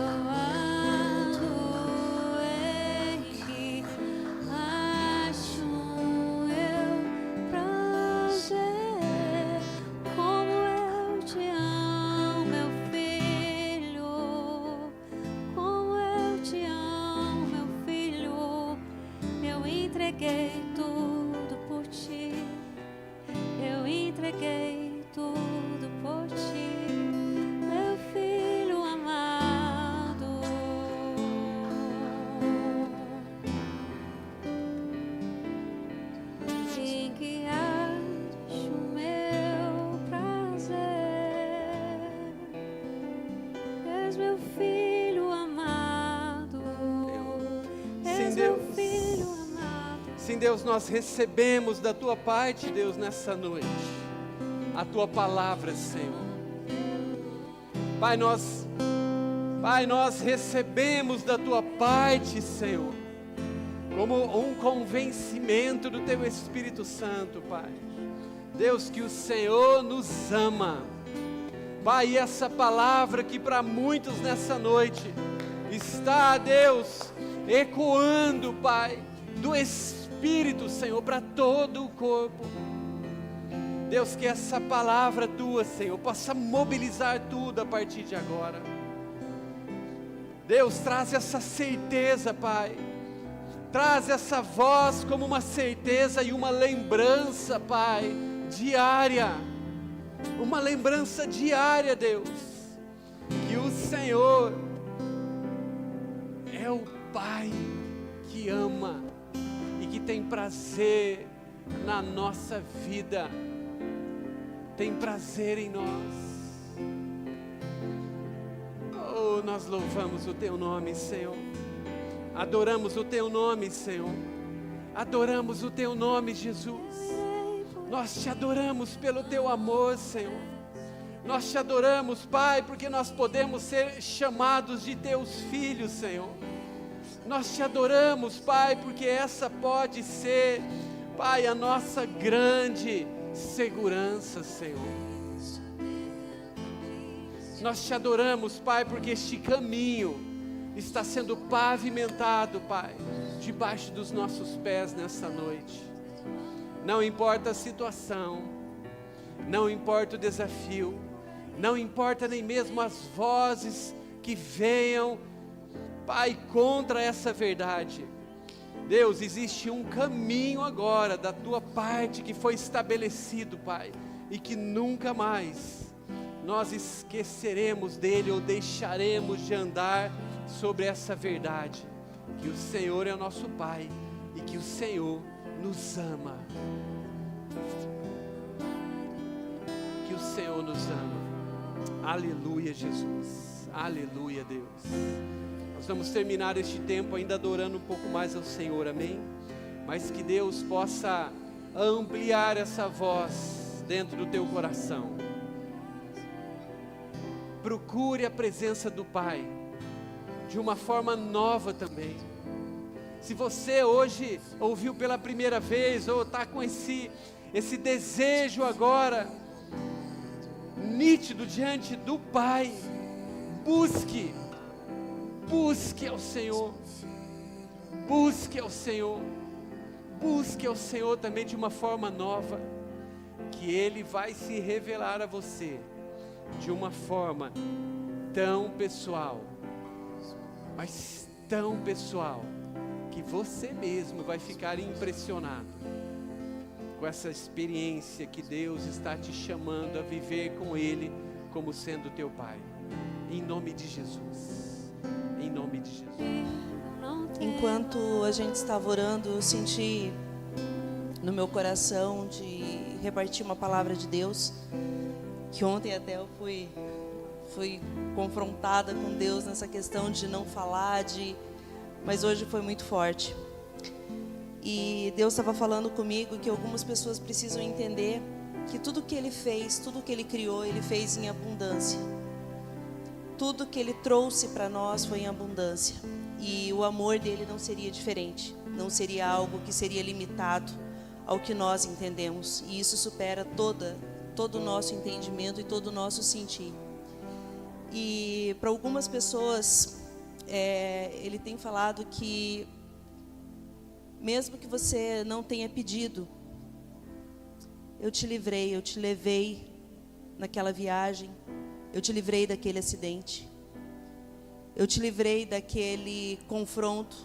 amado, em que acho meu prazer, como eu te amo, meu filho, como eu te amo, meu filho. Eu entreguei tudo por ti, eu entreguei tudo por ti, meu filho amado. Em que acho meu prazer, és meu filho amado, és meu Deus. filho amado. Sim, Deus, nós recebemos da Tua parte, Deus, nessa noite, a Tua palavra, Senhor. Pai, nós recebemos da Tua parte, Senhor, como um convencimento do Teu Espírito Santo, Pai. Deus, que o Senhor nos ama. Pai, e essa palavra que para muitos nessa noite está, Deus, ecoando, Pai, do Espírito, Senhor, para todo o corpo. Deus, que essa palavra Tua, Senhor, possa mobilizar tudo a partir de agora. Deus, traz essa certeza, Pai. Traz essa voz como uma certeza e uma lembrança, Pai, diária. Uma lembrança diária, Deus, que o Senhor é o Pai que ama e que tem prazer na nossa vida, tem prazer em nós. Oh, nós louvamos o Teu nome, Senhor, adoramos o Teu nome, Senhor, adoramos o Teu nome, Jesus. Nós Te adoramos pelo Teu amor, Senhor. Nós Te adoramos, Pai, porque nós podemos ser chamados de Teus filhos, Senhor. Nós Te adoramos, Pai, porque essa pode ser, Pai, a nossa grande segurança, Senhor. Nós Te adoramos, Pai, porque este caminho está sendo pavimentado, Pai, debaixo dos nossos pés nessa noite. Não importa a situação, não importa o desafio, não importa nem mesmo as vozes que venham, Pai, contra essa verdade. Deus, existe um caminho agora da Tua parte que foi estabelecido, Pai, e que nunca mais nós esqueceremos dele ou deixaremos de andar sobre essa verdade, que o Senhor é o nosso Pai e que o Senhor nos ama. Que o Senhor nos ama. Aleluia, Jesus. Aleluia, Deus. Nós vamos terminar este tempo ainda adorando um pouco mais ao Senhor, amém? Mas que Deus possa ampliar essa voz dentro do teu coração. Procure a presença do Pai de uma forma nova também. Se você hoje ouviu pela primeira vez, ou está com esse desejo agora, nítido diante do Pai, busque ao Senhor, busque ao Senhor, busque ao Senhor também de uma forma nova, que Ele vai se revelar a você de uma forma tão pessoal, mas tão pessoal, que você mesmo vai ficar impressionado com essa experiência que Deus está te chamando a viver com Ele como sendo teu Pai, em nome de Jesus, em nome de Jesus. Enquanto a gente estava orando, eu senti no meu coração de repartir uma palavra de Deus, que ontem até eu fui confrontada com Deus nessa questão de não falar, mas hoje foi muito forte. E Deus estava falando comigo que algumas pessoas precisam entender que tudo que Ele fez, tudo que Ele criou, Ele fez em abundância. Tudo que Ele trouxe para nós foi em abundância. E o amor dele não seria diferente. Não seria algo que seria limitado ao que nós entendemos. E isso supera todo o nosso entendimento e todo o nosso sentir. E para algumas pessoas, Ele tem falado que mesmo que você não tenha pedido, eu te livrei, eu te levei naquela viagem, eu te livrei daquele acidente, eu te livrei daquele confronto,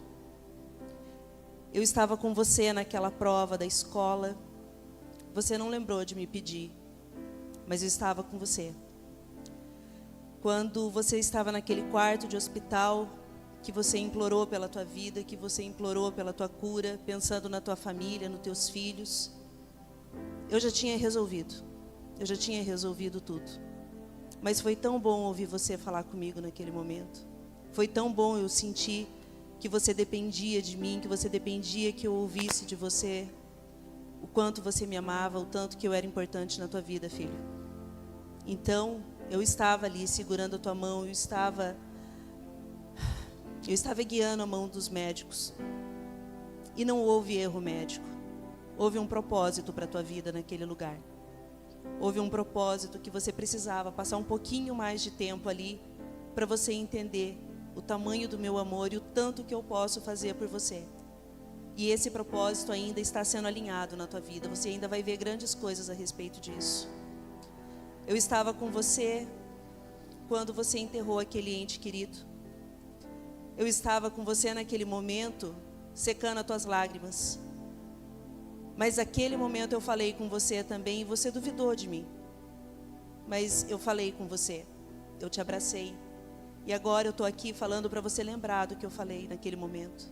eu estava com você naquela prova da escola, você não lembrou de me pedir, mas eu estava com você. Quando você estava naquele quarto de hospital, que você implorou pela tua vida, que você implorou pela tua cura, pensando na tua família, nos teus filhos, eu já tinha resolvido tudo. Mas foi tão bom ouvir você falar comigo naquele momento. Foi tão bom eu sentir que você dependia de mim, que você dependia que eu ouvisse de você o quanto você me amava, o tanto que eu era importante na tua vida, filho. Então, eu estava ali segurando a tua mão, eu estava guiando a mão dos médicos. E não houve erro médico. Houve um propósito para a tua vida naquele lugar. Houve um propósito que você precisava passar um pouquinho mais de tempo ali para você entender o tamanho do meu amor e o tanto que eu posso fazer por você. E esse propósito ainda está sendo alinhado na tua vida. Você ainda vai ver grandes coisas a respeito disso. Eu estava com você quando você enterrou aquele ente querido. Eu estava com você naquele momento, secando as tuas lágrimas. Mas naquele momento eu falei com você também e você duvidou de mim. Mas eu falei com você, eu te abracei. E agora eu estou aqui falando para você lembrar do que eu falei naquele momento.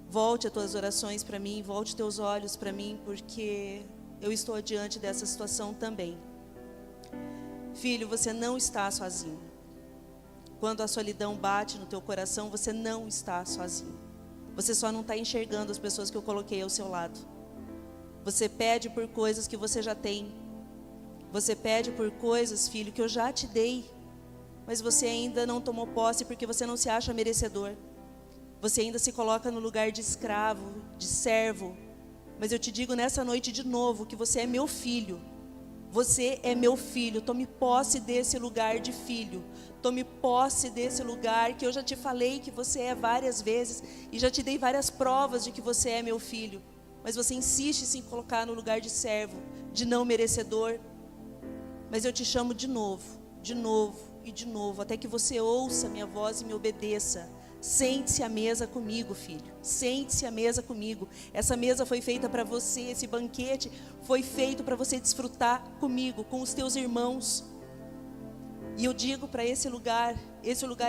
Volte as tuas orações para mim, volte teus olhos para mim, porque eu estou diante dessa situação também. Filho, você não está sozinho. Quando a solidão bate no teu coração, você não está sozinho. Você só não está enxergando as pessoas que eu coloquei ao seu lado. Você pede por coisas que você já tem. Você pede por coisas, filho, que eu já te dei. Mas você ainda não tomou posse porque você não se acha merecedor. Você ainda se coloca no lugar de escravo, de servo. Mas eu te digo nessa noite de novo que você é meu filho. Você é meu filho. Tome posse desse lugar de filho. Tome posse desse lugar que eu já te falei que você é várias vezes. E já te dei várias provas de que você é meu filho. Mas você insiste em se colocar no lugar de servo, de não merecedor. Mas eu te chamo de novo e de novo, até que você ouça minha voz e me obedeça. Sente-se à mesa comigo, filho. Sente-se à mesa comigo. Essa mesa foi feita para você, esse banquete foi feito para você desfrutar comigo, com os teus irmãos. E eu digo para esse lugar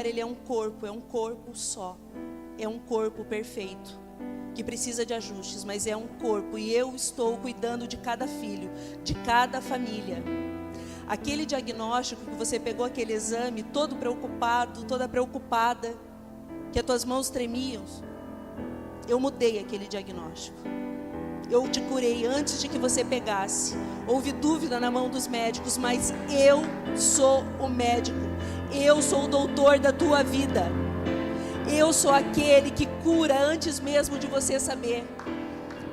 ele é um corpo só. É um corpo perfeito, que precisa de ajustes, mas é um corpo. E eu estou cuidando de cada filho, de cada família. aquele diagnóstico que você pegou aquele exame, todo preocupado, toda preocupada, que as tuas mãos tremiam, eu mudei aquele diagnóstico. Eu te curei antes de que você pegasse. Houve dúvida na mão dos médicos, mas eu sou o médico. Eu sou o doutor da tua vida. Eu sou aquele que cura antes mesmo de você saber.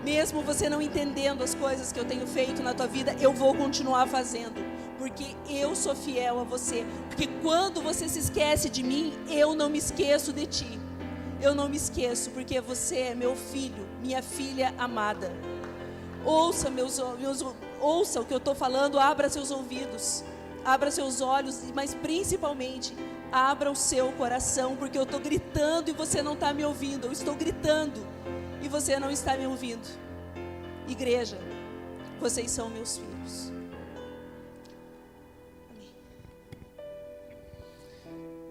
Mesmo você não entendendo as coisas que eu tenho feito na tua vida, eu vou continuar fazendo. Porque eu sou fiel a você. Porque quando você se esquece de mim, eu não me esqueço de ti. Eu não me esqueço, porque você é meu filho, minha filha amada. Ouça ouça o que eu estou falando, abra seus ouvidos, abra seus olhos, mas principalmente, abra o seu coração, porque eu estou gritando e você não está me ouvindo. Eu estou gritando e você não está me ouvindo. Igreja, vocês são meus filhos. Amém.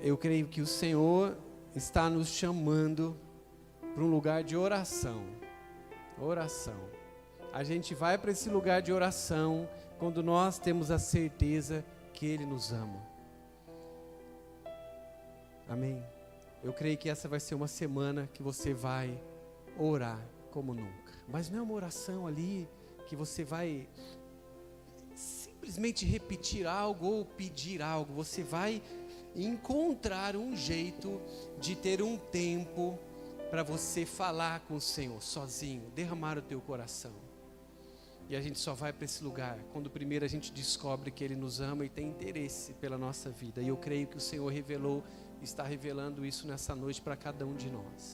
Eu creio que o Senhor está nos chamando para um lugar de oração. Oração. A gente vai para esse lugar de oração quando nós temos a certeza que Ele nos ama. Amém? Eu creio que essa vai ser uma semana que você vai orar como nunca. Mas não é uma oração ali que você vai simplesmente repetir algo ou pedir algo. Você vai encontrar um jeito de ter um tempo para você falar com o Senhor sozinho, derramar o teu coração. E a gente só vai para esse lugar quando primeiro a gente descobre que Ele nos ama e tem interesse pela nossa vida. E eu creio que o Senhor está revelando isso nessa noite para cada um de nós.